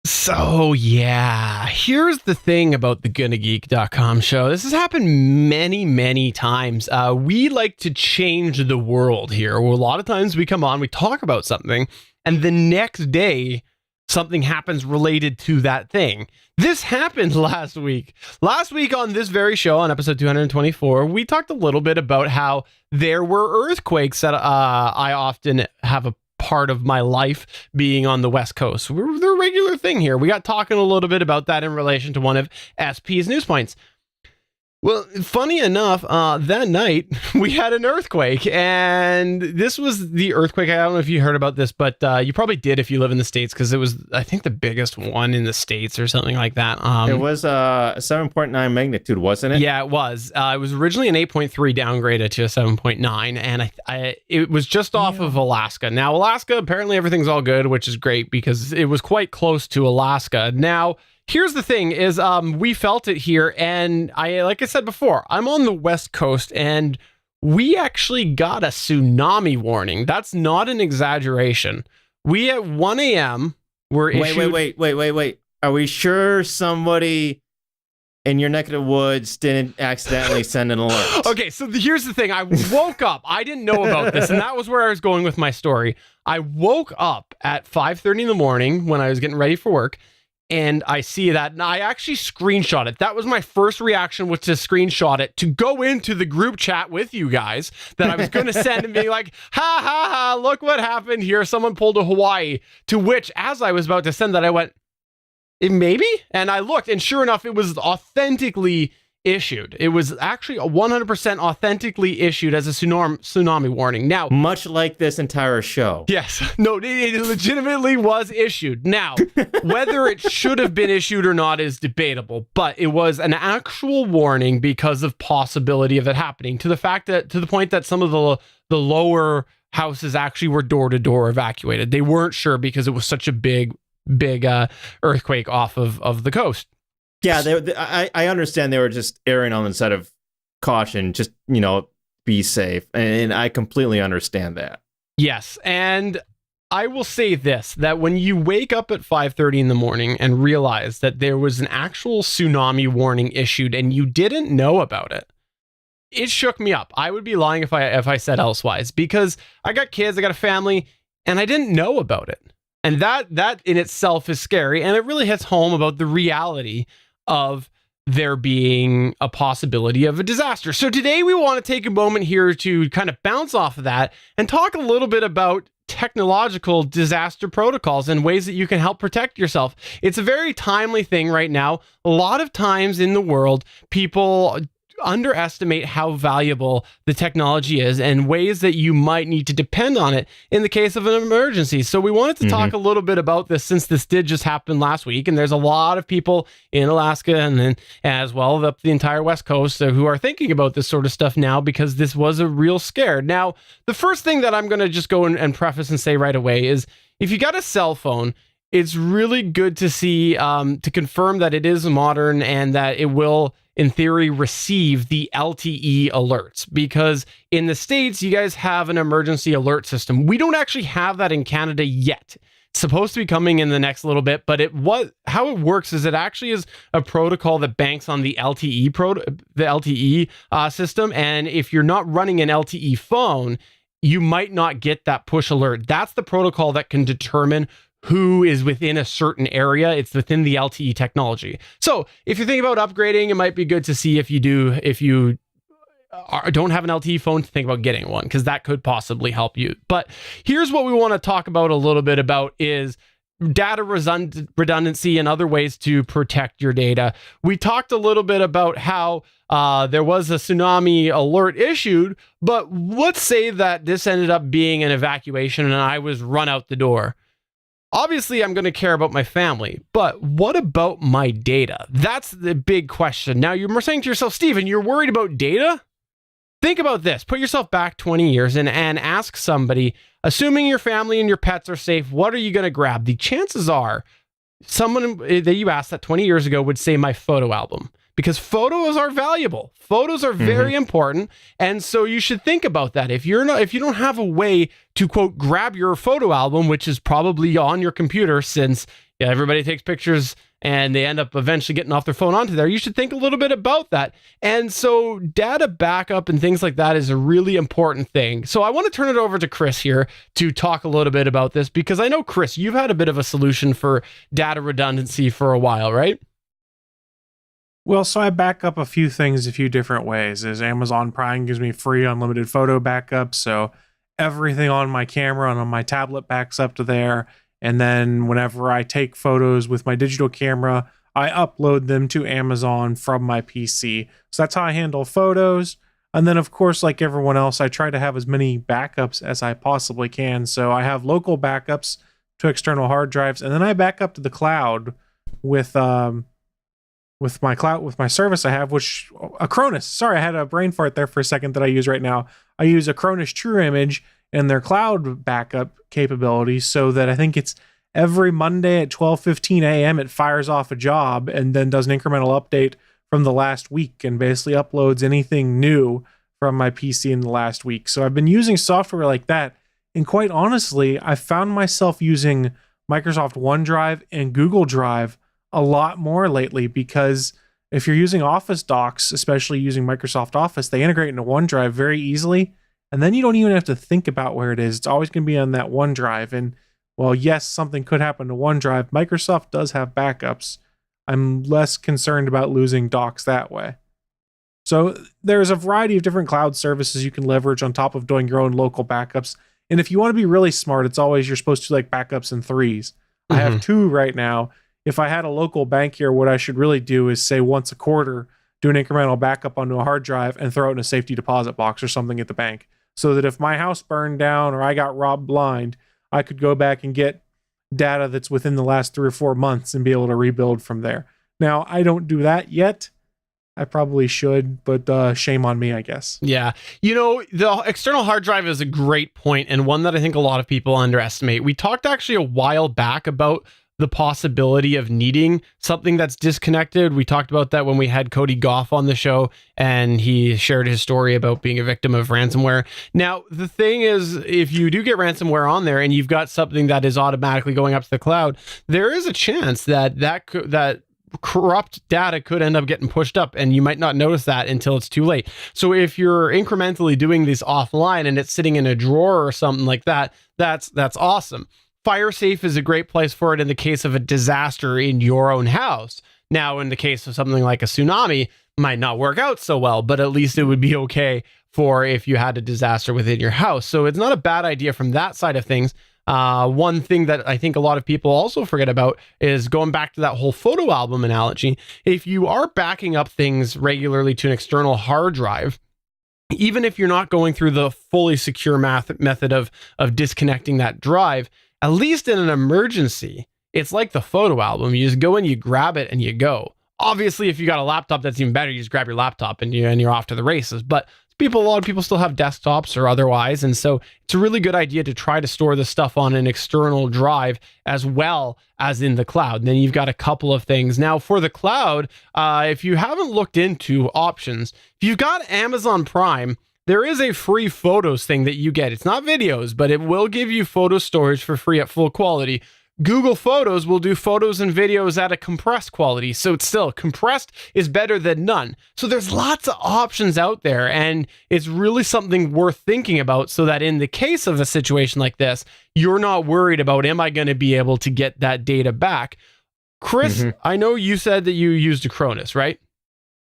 So, yeah, here's the thing about the GonnaGeek.com show. This has happened many, many times. We like to change the world here. Well, a lot of times we come on, we talk about something, and the next day, something happens related to that thing. This happened last week. Last week on this very show, on episode 224, we talked a little bit about how there were earthquakes that I often have a part of my life being on the West Coast. They're a regular thing here. We got talking a little bit about that in relation to one of SP's news points. Well, funny enough, that night we had an earthquake, and this was the earthquake. I don't know if you heard about this, but you probably did if you live in the States, because it was, I think, the biggest one in the States or something like that. It was a 7.9 magnitude, wasn't it? Yeah, it was. It was originally an 8.3 downgraded to a 7.9, and it was just off of Alaska. Now, Alaska, apparently everything's all good, which is great, because it was quite close to Alaska. Now, here's the thing is, we felt it here, and like I said before, I'm on the West Coast, and we actually got a tsunami warning. That's not an exaggeration. We at 1 a.m. were issued... Wait. Are we sure somebody in your neck of the woods didn't accidentally send an alert? Okay, so here's the thing. I woke up. I didn't know about this, and that was where I was going with my story. I woke up at 5:30 in the morning when I was getting ready for work, and I see that, and I actually screenshot it. That was my first reaction, was to screenshot it, to go into the group chat with you guys that I was going to send and be like, ha, ha, ha, look what happened here. Someone pulled a Hawaii. To which, as I was about to send that, I went, maybe? And I looked, and sure enough, it was authentically issued. It was actually 100% authentically issued as a tsunami warning. Now, much like this entire show. Yes. No, it legitimately was issued. Now, whether it should have been issued or not is debatable, but it was an actual warning because of possibility of it happening, to the point that some of the lower houses actually were door-to-door evacuated. They weren't sure because it was such a big earthquake off of the coast. Yeah, I understand they were just erring on the side of caution, just, be safe. And I completely understand that. Yes, and I will say this, that when you wake up at 5:30 in the morning and realize that there was an actual tsunami warning issued and you didn't know about it, it shook me up. I would be lying if I said elsewise, because I got kids, I got a family, and I didn't know about it. And that in itself is scary, and it really hits home about the reality of there being a possibility of a disaster. So today we want to take a moment here to kind of bounce off of that and talk a little bit about technological disaster protocols and ways that you can help protect yourself. It's a very timely thing right now. A lot of times in the world, people underestimate how valuable the technology is and ways that you might need to depend on it in the case of an emergency. So we wanted to talk a little bit about this, since this did just happen last week, and there's a lot of people in Alaska and then as well up the entire West Coast who are thinking about this sort of stuff now, because this was a real scare. Now, the first thing that I'm going to just go and preface and say right away is, if you got a cell phone, it's really good to see, to confirm that it is modern and that it will, in theory, receive the LTE alerts, because in the States, you guys have an emergency alert system. We don't actually have that in Canada yet. It's supposed to be coming in the next little bit, but how it works is it actually is a protocol that banks on the LTE system. And if you're not running an LTE phone, you might not get that push alert. That's the protocol that can determine who is within a certain area. It's within the LTE technology. So if you're thinking about upgrading, it might be good to see if you don't have an LTE phone, to think about getting one, because that could possibly help you. But here's what we want to talk about a little bit about is data redundancy and other ways to protect your data. We talked a little bit about how there was a tsunami alert issued, but let's say that this ended up being an evacuation and I was run out the door. Obviously, I'm going to care about my family, but what about my data? That's the big question. Now, you're saying to yourself, Stephen, you're worried about data? Think about this. Put yourself back 20 years and ask somebody, assuming your family and your pets are safe, what are you going to grab? The chances are someone that you asked that 20 years ago would say my photo album, because photos are valuable. Photos are very important. And so you should think about that. If you don't have a way to, quote, grab your photo album, which is probably on your computer, since everybody takes pictures and they end up eventually getting off their phone onto there, you should think a little bit about that. And so data backup and things like that is a really important thing. So I want to turn it over to Chris here to talk a little bit about this, because I know, Chris, you've had a bit of a solution for data redundancy for a while, right? Well, so I back up a few things a few different ways. As Amazon Prime gives me free unlimited photo backup, so everything on my camera and on my tablet backs up to there. And then whenever I take photos with my digital camera, I upload them to Amazon from my PC. So that's how I handle photos. And then, of course, like everyone else, I try to have as many backups as I possibly can. So I have local backups to external hard drives, and then I back up to the cloud with my service I have, which Acronis. Sorry, I had a brain fart there for a second that I use right now. I use Acronis True Image and their cloud backup capabilities, so that I think it's every Monday at 12:15 a.m. it fires off a job and then does an incremental update from the last week and basically uploads anything new from my PC in the last week. So I've been using software like that, and quite honestly, I found myself using Microsoft OneDrive and Google Drive a lot more lately, because if you're using Office docs, especially using Microsoft Office, they integrate into OneDrive very easily, and then you don't even have to think about where it is. It's always going to be on that OneDrive. And well, yes, something could happen to OneDrive. Microsoft does have backups. I'm less concerned about losing docs that way. So there's a variety of different cloud services you can leverage on top of doing your own local backups. And if you want to be really smart, it's always, you're supposed to like backups in threes. I have two right now. If I had a local bank here, what I should really do is, say, once a quarter, do an incremental backup onto a hard drive and throw it in a safety deposit box or something at the bank, so that if my house burned down or I got robbed blind, I could go back and get data that's within the last 3 or 4 months and be able to rebuild from there. Now, I don't do that yet. I probably should, but shame on me, I guess. Yeah. You know, the external hard drive is a great point, and one that I think a lot of people underestimate. We talked actually a while back about the possibility of needing something that's disconnected. We talked about that when we had Cody Goff on the show, and he shared his story about being a victim of ransomware. Now, the thing is, if you do get ransomware on there and you've got something that is automatically going up to the cloud, there is a chance that corrupt data could end up getting pushed up, and you might not notice that until it's too late. So if you're incrementally doing these offline and it's sitting in a drawer or something like that, that's awesome. FireSafe is a great place for it in the case of a disaster in your own house. Now, in the case of something like a tsunami, might not work out so well, but at least it would be okay for if you had a disaster within your house. So it's not a bad idea from that side of things. One thing that I think a lot of people also forget about is going back to that whole photo album analogy. If you are backing up things regularly to an external hard drive, even if you're not going through the fully secure method of disconnecting that drive, at least in an emergency, it's like the photo album. You just go in, you grab it, and you go. Obviously, if you got a laptop, that's even better. You just grab your laptop and you're off to the races. But a lot of people still have desktops or otherwise, and so it's a really good idea to try to store the stuff on an external drive as well as in the cloud. And then you've got a couple of things. Now, for the cloud, if you haven't looked into options, if you've got Amazon Prime, there is a free photos thing that you get. It's not videos, but it will give you photo storage for free at full quality. Google Photos will do photos and videos at a compressed quality. So it's still, compressed is better than none. So there's lots of options out there, and it's really something worth thinking about so that in the case of a situation like this, you're not worried about, am I going to be able to get that data back? Chris, I know you said that you used Acronis, right?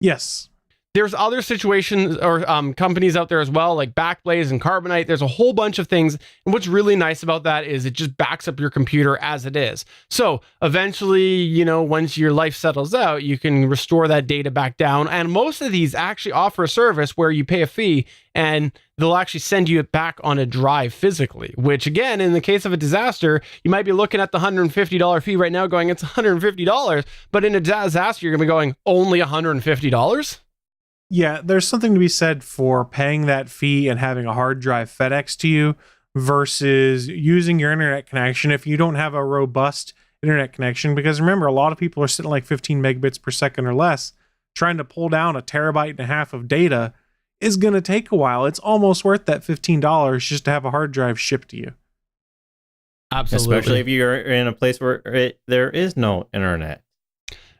Yes. There's other situations or companies out there as well, like Backblaze and Carbonite. There's a whole bunch of things. And what's really nice about that is it just backs up your computer as it is. So eventually, once your life settles out, you can restore that data back down. And most of these actually offer a service where you pay a fee and they'll actually send you it back on a drive physically, which again, in the case of a disaster, you might be looking at the $150 fee right now going, it's $150. But in a disaster, you're going to be going, only $150? Yeah, there's something to be said for paying that fee and having a hard drive FedEx to you versus using your internet connection if you don't have a robust internet connection. Because remember, a lot of people are sitting like 15 megabits per second or less. Trying to pull down a terabyte and a half of data is going to take a while. It's almost worth that $15 just to have a hard drive shipped to you. Absolutely. Especially if you're in a place where there is no internet.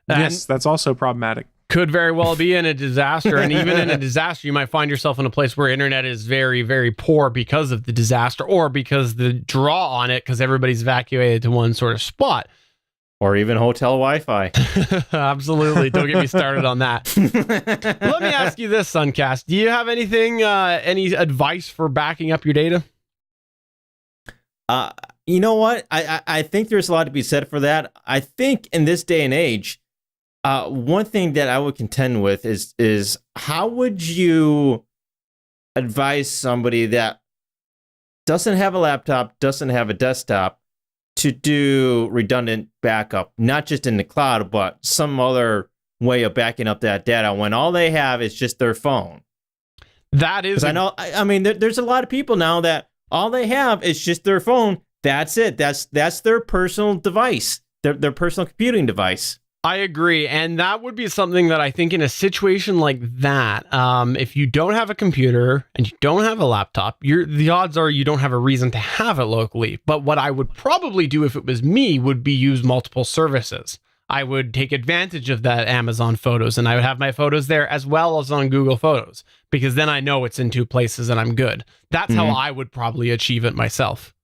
Yes, that's also problematic. Could very well be in a disaster. And even in a disaster, you might find yourself in a place where internet is very, very poor because of the disaster or because the draw on it, because everybody's evacuated to one sort of spot. Or even hotel Wi-Fi. Absolutely. Don't get me started on that. Let me ask you this, Sunkast. Do you have anything, any advice for backing up your data? You know what? I think there's a lot to be said for that. I think in this day and age, one thing that I would contend with is how would you advise somebody that doesn't have a laptop, doesn't have a desktop, to do redundant backup, not just in the cloud, but some other way of backing up that data when all they have is just their phone? That is, I mean, there's a lot of people now that all they have is just their phone. That's it. That's their personal device, their personal computing device. I agree. And that would be something that I think in a situation like that, if you don't have a computer and you don't have a laptop, the odds are you don't have a reason to have it locally. But what I would probably do if it was me would be use multiple services. I would take advantage of that Amazon Photos and I would have my photos there as well as on Google Photos, because then I know it's in two places and I'm good. That's how I would probably achieve it myself.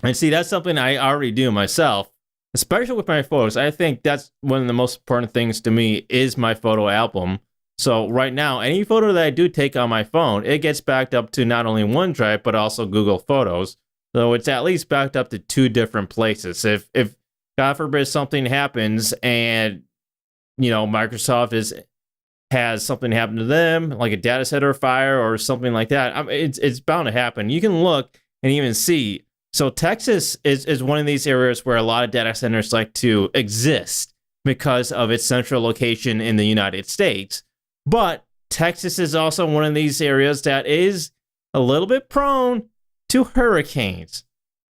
And see, that's something I already do myself. Especially with my photos, I think that's one of the most important things to me is my photo album. So right now, any photo that I do take on my phone, it gets backed up to not only OneDrive, but also Google Photos. So it's at least backed up to two different places. If God forbid something happens and, Microsoft has something happen to them, like a data center fire or something like that, it's bound to happen. You can look and even see. So Texas is one of these areas where a lot of data centers like to exist because of its central location in the United States. But Texas is also one of these areas that is a little bit prone to hurricanes.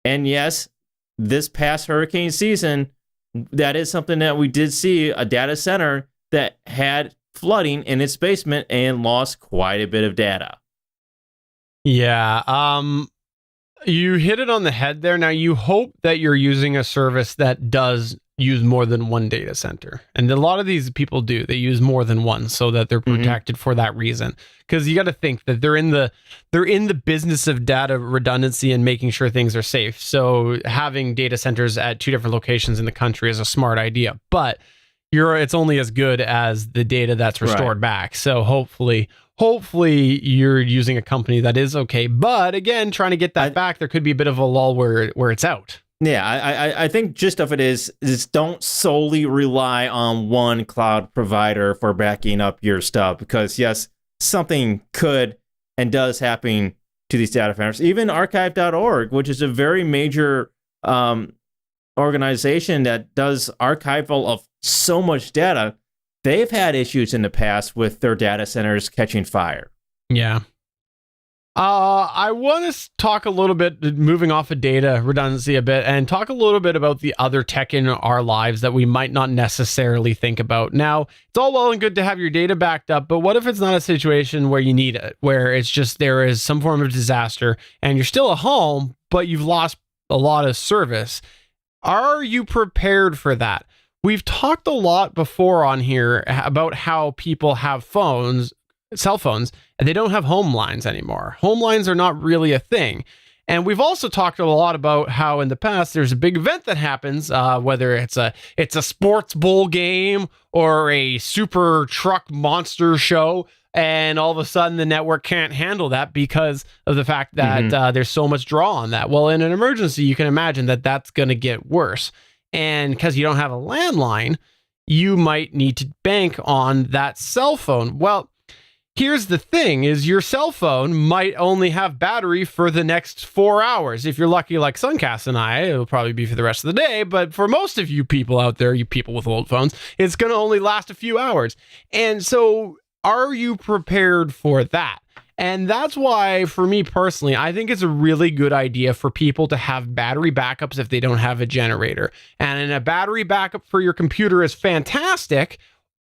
And yes, this past hurricane season, that is something that we did see, a data center that had flooding in its basement and lost quite a bit of data. Yeah. You hit it on the head there. Now, you hope that you're using a service that does use more than one data center. And a lot of these people do. They use more than one so that they're protected for that reason. Because you got to think that they're in the business of data redundancy and making sure things are safe. So having data centers at 2 different locations in the country is a smart idea. But it's only as good as the data that's restored back. So hopefully you're using a company that is okay. But again, trying to get that back, there could be a bit of a lull where it's out. Yeah, I think gist of it is don't solely rely on one cloud provider for backing up your stuff, because yes, something could and does happen to these data centers. Even archive.org, which is a very major organization that does archival of so much data, they've had issues in the past with their data centers catching fire. Yeah. I want to talk a little bit, moving off of data redundancy a bit, and talk a little bit about the other tech in our lives that we might not necessarily think about. Now, it's all well and good to have your data backed up, but what if it's not a situation where you need it, where it's just there is some form of disaster and you're still at home, but you've lost a lot of service? Are you prepared for that? We've talked a lot before on here about how people have cell phones, and they don't have home lines anymore. Home lines are not really a thing. And we've also talked a lot about how in the past there's a big event that happens, whether it's a sports bowl game or a super truck monster show, and all of a sudden the network can't handle that because of the fact that there's so much draw on that. Well, in an emergency, you can imagine that that's going to get worse. And because you don't have a landline, you might need to bank on that cell phone. Well, here's the thing is your cell phone might only have battery for the next 4 hours. If you're lucky like Sunkast and I, it'll probably be for the rest of the day. But for most of you people out there, you people with old phones, it's going to only last a few hours. And so are you prepared for that? And that's why, for me personally, I think it's a really good idea for people to have battery backups if they don't have a generator. And a battery backup for your computer is fantastic.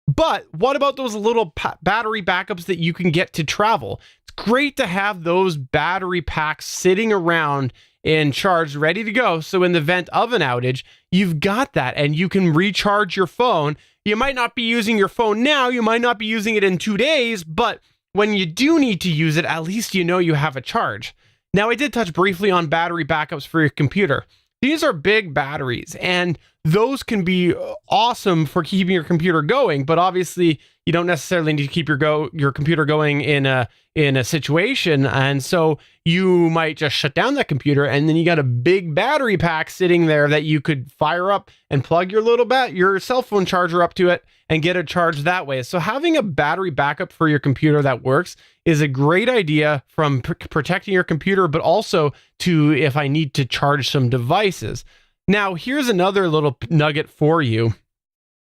But what about those little battery backups that you can get to travel? It's great to have those battery packs sitting around and charged, ready to go. So in the event of an outage, you've got that and you can recharge your phone. You might not be using your phone now. You might not be using it in 2 days, but when you do need to use it, at least you know you have a charge. Now, I did touch briefly on battery backups for your computer. These are big batteries, and those can be awesome for keeping your computer going, but obviously you don't necessarily need to keep your computer going in a situation, and so you might just shut down that computer, and then you got a big battery pack sitting there that you could fire up and plug your cell phone charger up to it and get a charge that way. So having a battery backup for your computer that works is a great idea from protecting your computer, but also to if I need to charge some devices. Now, here's another little nugget for you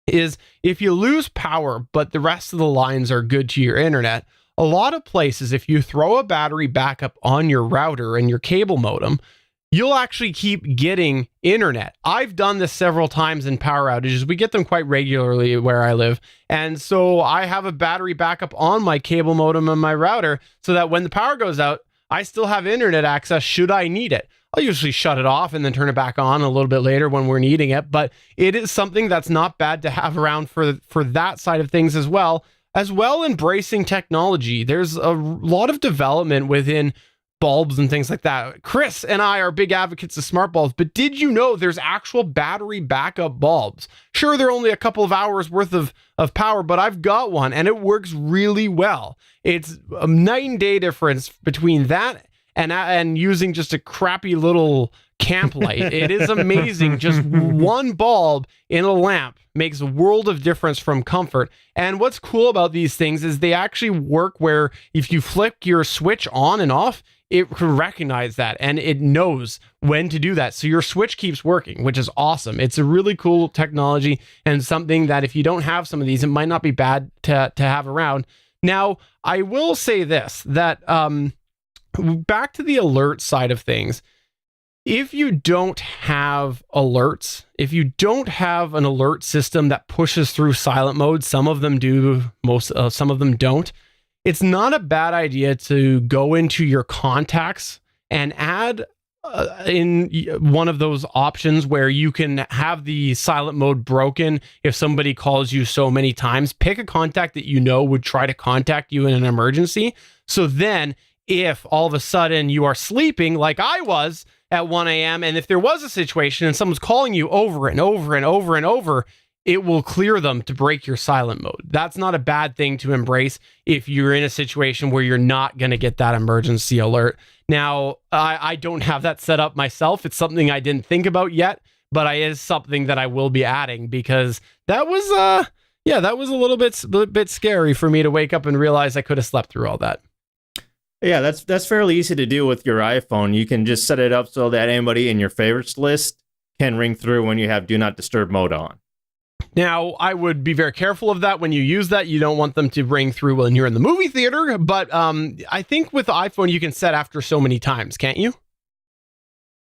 is if you lose power, but the rest of the lines are good to your internet, a lot of places, if you throw a battery backup on your router and your cable modem, you'll actually keep getting internet. I've done this several times in power outages. We get them quite regularly where I live. And so I have a battery backup on my cable modem and my router so that when the power goes out, I still have internet access should I need it. I'll usually shut it off and then turn it back on a little bit later when we're needing it. But it is something that's not bad to have around for that side of things as well embracing technology. There's a lot of development within bulbs and things like that. Chris and I are big advocates of smart bulbs, but did you know there's actual battery backup bulbs? Sure, they're only a couple of hours worth of power, but I've got one and it works really well. It's a night and day difference between that and using just a crappy little camp light. It is amazing. Just one bulb in a lamp makes a world of difference from comfort. And what's cool about these things is they actually work where if you flick your switch on and off, it can recognize that and it knows when to do that. So your switch keeps working, which is awesome. It's a really cool technology and something that if you don't have some of these, it might not be bad to have around. Now, I will say this, that back to the alert side of things, if you don't have alerts, if you don't have an alert system that pushes through silent mode, some of them do, some of them don't. It's not a bad idea to go into your contacts and add in one of those options where you can have the silent mode broken if somebody calls you so many times. Pick a contact that you know would try to contact you in an emergency. So then if all of a sudden you are sleeping like I was at 1 a.m. and if there was a situation and someone's calling you over and over and over and over, it will clear them to break your silent mode. That's not a bad thing to embrace if you're in a situation where you're not going to get that emergency alert. Now, I don't have that set up myself. It's something I didn't think about yet, but it is something that I will be adding because that was, that was a little bit scary for me to wake up and realize I could have slept through all that. Yeah, that's fairly easy to do with your iPhone. You can just set it up so that anybody in your favorites list can ring through when you have Do Not Disturb mode on. Now, I would be very careful of that when you use that. You don't want them to ring through when you're in the movie theater, but I think with the iPhone, you can set after so many times, can't you?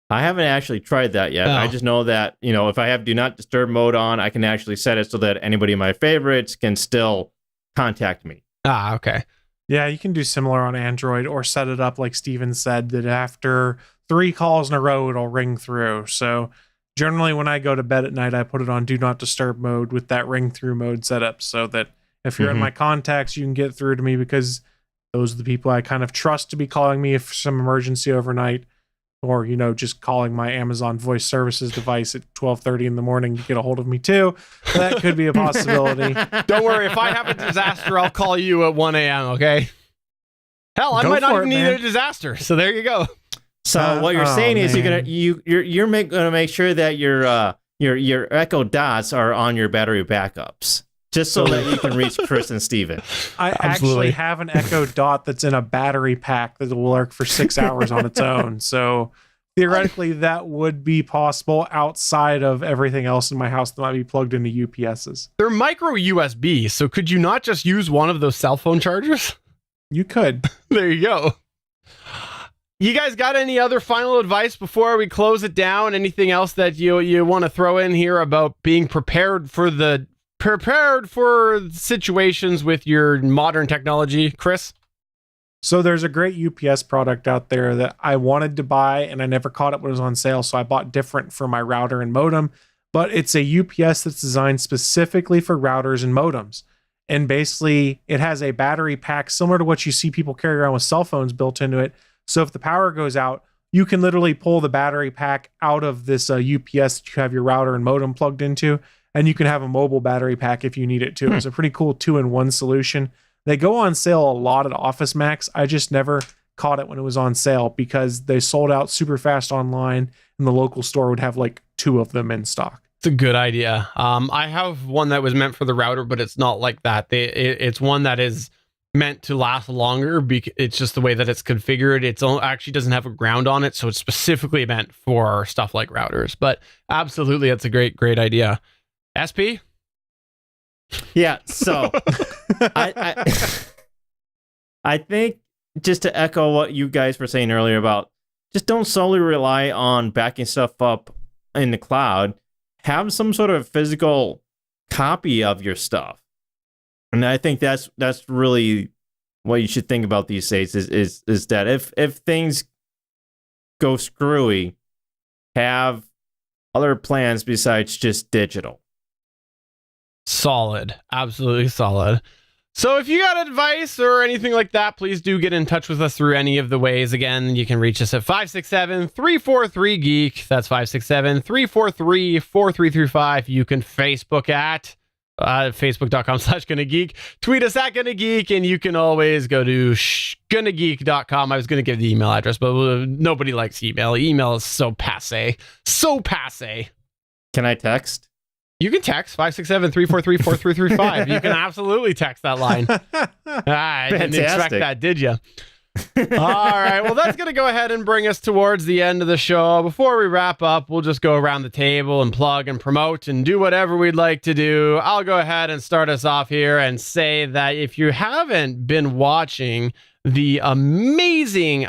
I haven't actually tried that yet. Oh. I just know that, if I have Do Not Disturb mode on, I can actually set it so that anybody in my favorites can still contact me. Ah, okay. Yeah, you can do similar on Android or set it up like Steven said that after 3 calls in a row, it'll ring through. So generally when I go to bed at night, I put it on Do Not Disturb mode with that ring through mode set up so that if you're in my contacts, you can get through to me because those are the people I kind of trust to be calling me if some emergency overnight or, just calling my Amazon voice services device at 12:30 in the morning to get a hold of me too. That could be a possibility. Don't worry. If I have a disaster, I'll call you at 1 a.m., okay? Hell, I might not even need a disaster. So there you go. So what you're saying is you're gonna make sure that your Echo Dots are on your battery backups, just so that you can reach Chris and Steven. I actually have an Echo Dot that's in a battery pack that will work for 6 hours on its own. So theoretically, that would be possible outside of everything else in my house that might be plugged into UPSs. They're micro USB, so could you not just use one of those cell phone chargers? You could. There you go. You guys got any other final advice before we close it down? Anything else that you want to throw in here about being prepared for situations with your modern technology, Chris? So there's a great UPS product out there that I wanted to buy and I never caught it when it was on sale. So I bought different for my router and modem, but it's a UPS that's designed specifically for routers and modems. And basically it has a battery pack similar to what you see people carry around with cell phones built into it. So if the power goes out, you can literally pull the battery pack out of this UPS that you have your router and modem plugged into, and you can have a mobile battery pack if you need it too. It's a pretty cool 2-in-1 solution. They go on sale a lot at Office Max. I just never caught it when it was on sale because they sold out super fast online and the local store would have like 2 of them in stock. It's a good idea. I have one that was meant for the router, but it's not like that. It's one that is meant to last longer. It's just the way that it's configured. It actually doesn't have a ground on it, so it's specifically meant for stuff like routers. But absolutely, that's a great idea. SP? Yeah, so I think just to echo what you guys were saying earlier about just don't solely rely on backing stuff up in the cloud. Have some sort of physical copy of your stuff. And I think that's really what you should think about these days is that if things go screwy, have other plans besides just digital. Solid. Absolutely solid. So if you got advice or anything like that, please do get in touch with us through any of the ways. Again, you can reach us at 567-343-GEEK. That's 567-343-4335. You can Facebook at facebook.com/GonnaGeek. Tweet us at GonnaGeek, and you can always go to GonnaGeek.com. I was going to give the email address, but nobody likes email. Email is so passe. So passe. Can I text? You can text 567-343-4335. You can absolutely text that line. I didn't expect that, did you? All right. Well, that's going to go ahead and bring us towards the end of the show. Before we wrap up, we'll just go around the table and plug and promote and do whatever we'd like to do. I'll go ahead and start us off here and say that if you haven't been watching the amazing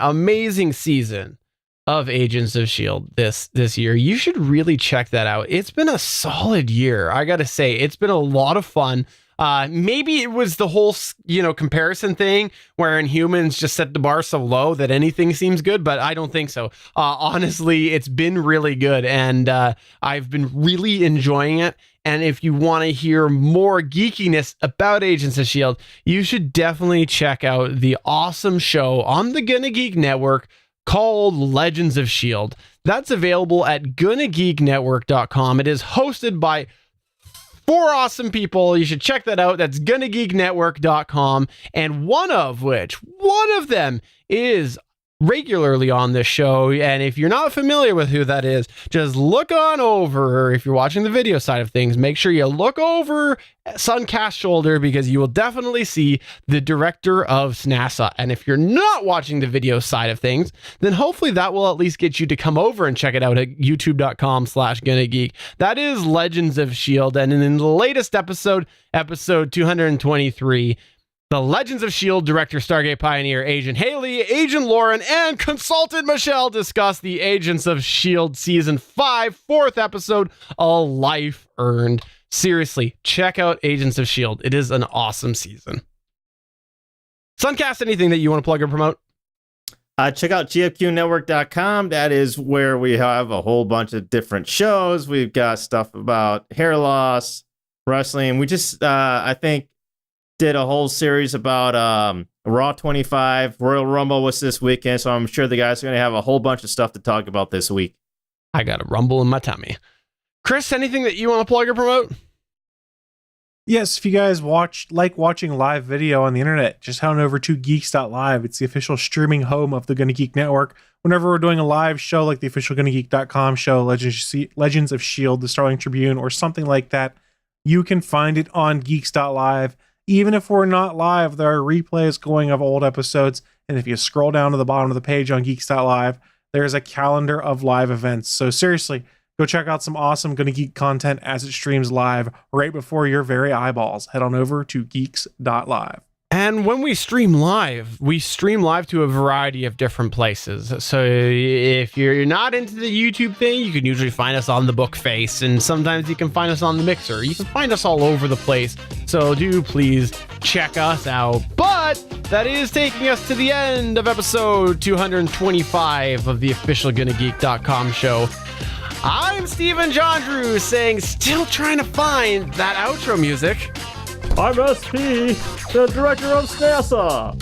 season of Agents of S.H.I.E.L.D. this year. You should really check that out. It's been a solid year. I got to say, it's been a lot of fun. Maybe it was the whole, comparison thing where Inhumans just set the bar so low that anything seems good, but I don't think so. Honestly, it's been really good, and I've been really enjoying it. And if you want to hear more geekiness about Agents of S.H.I.E.L.D., you should definitely check out the awesome show on the Gonna Geek Network called Legends of S.H.I.E.L.D. That's available at GonnaGeekNetwork.com. It is hosted by 4 awesome people. You should check that out. That's GonnaGeekNetwork.com. And one of them is regularly on this show. And if you're not familiar with who that is, just look on over. If you're watching the video side of things, make sure you look over Sunkast's shoulder, because you will definitely see the director of SNASA. And if you're not watching the video side of things, then hopefully that will at least get you to come over and check it out at youtube.com/GonnaGeek. That is Legends of S.H.I.E.L.D. And in the latest episode 223, the Legends of S.H.I.E.L.D. Director Stargate Pioneer Agent Haley, Agent Lauren, and Consultant Michelle discuss the Agents of S.H.I.E.L.D. Season 5, 4th episode, A Life Earned. Seriously, check out Agents of S.H.I.E.L.D. It is an awesome season. Sunkast, anything that you want to plug or promote? Check out gfqnetwork.com. That is where we have a whole bunch of different shows. We've got stuff about hair loss, wrestling. We just, I think, did a whole series about Raw 25. Royal Rumble was this weekend, so I'm sure the guys are going to have a whole bunch of stuff to talk about this week. I got a rumble in my tummy. Chris, anything that you want to plug or promote? Yes, if you guys like watching live video on the internet, just head on over to geeks.live. It's the official streaming home of the Gonna Geek Network. Whenever we're doing a live show like the official GonnaGeek.com show, Legends of S.H.I.E.L.D., the Starling Tribune, or something like that, you can find it on geeks.live. Even if we're not live, there are replays going of old episodes. And if you scroll down to the bottom of the page on geeks.live, there's a calendar of live events. So seriously, go check out some awesome Gonna Geek content as it streams live right before your very eyeballs. Head on over to geeks.live. And when we stream live to a variety of different places. So if you're not into the YouTube thing, you can usually find us on the Bookface, and sometimes you can find us on the Mixer. You can find us all over the place. So do please check us out. But that is taking us to the end of episode 225 of the official GonnaGeek.com show. I'm Stephen John Drew saying, still trying to find that outro music. I'm SP, the director of SNASA.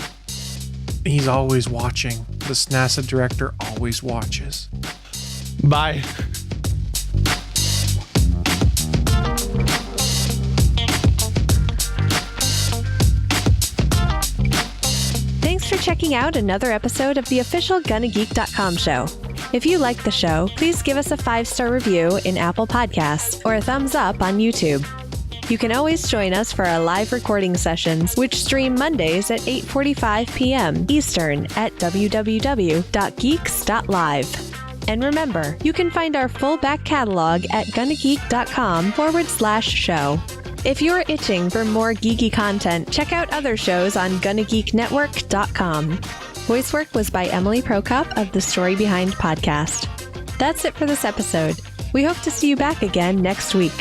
He's always watching. The SNASA director always watches. Bye. Thanks for checking out another episode of the official GonnaGeek.com show. If you like the show, please give us a 5-star review in Apple Podcasts or a thumbs up on YouTube. You can always join us for our live recording sessions, which stream Mondays at 8:45 p.m. Eastern at www.geeks.live. And remember, you can find our full back catalog at GonnaGeek.com/show. If you're itching for more geeky content, check out other shows on GonnaGeekNetwork.com. Voice work was by Emily Prokop of the Story Behind podcast. That's it for this episode. We hope to see you back again next week.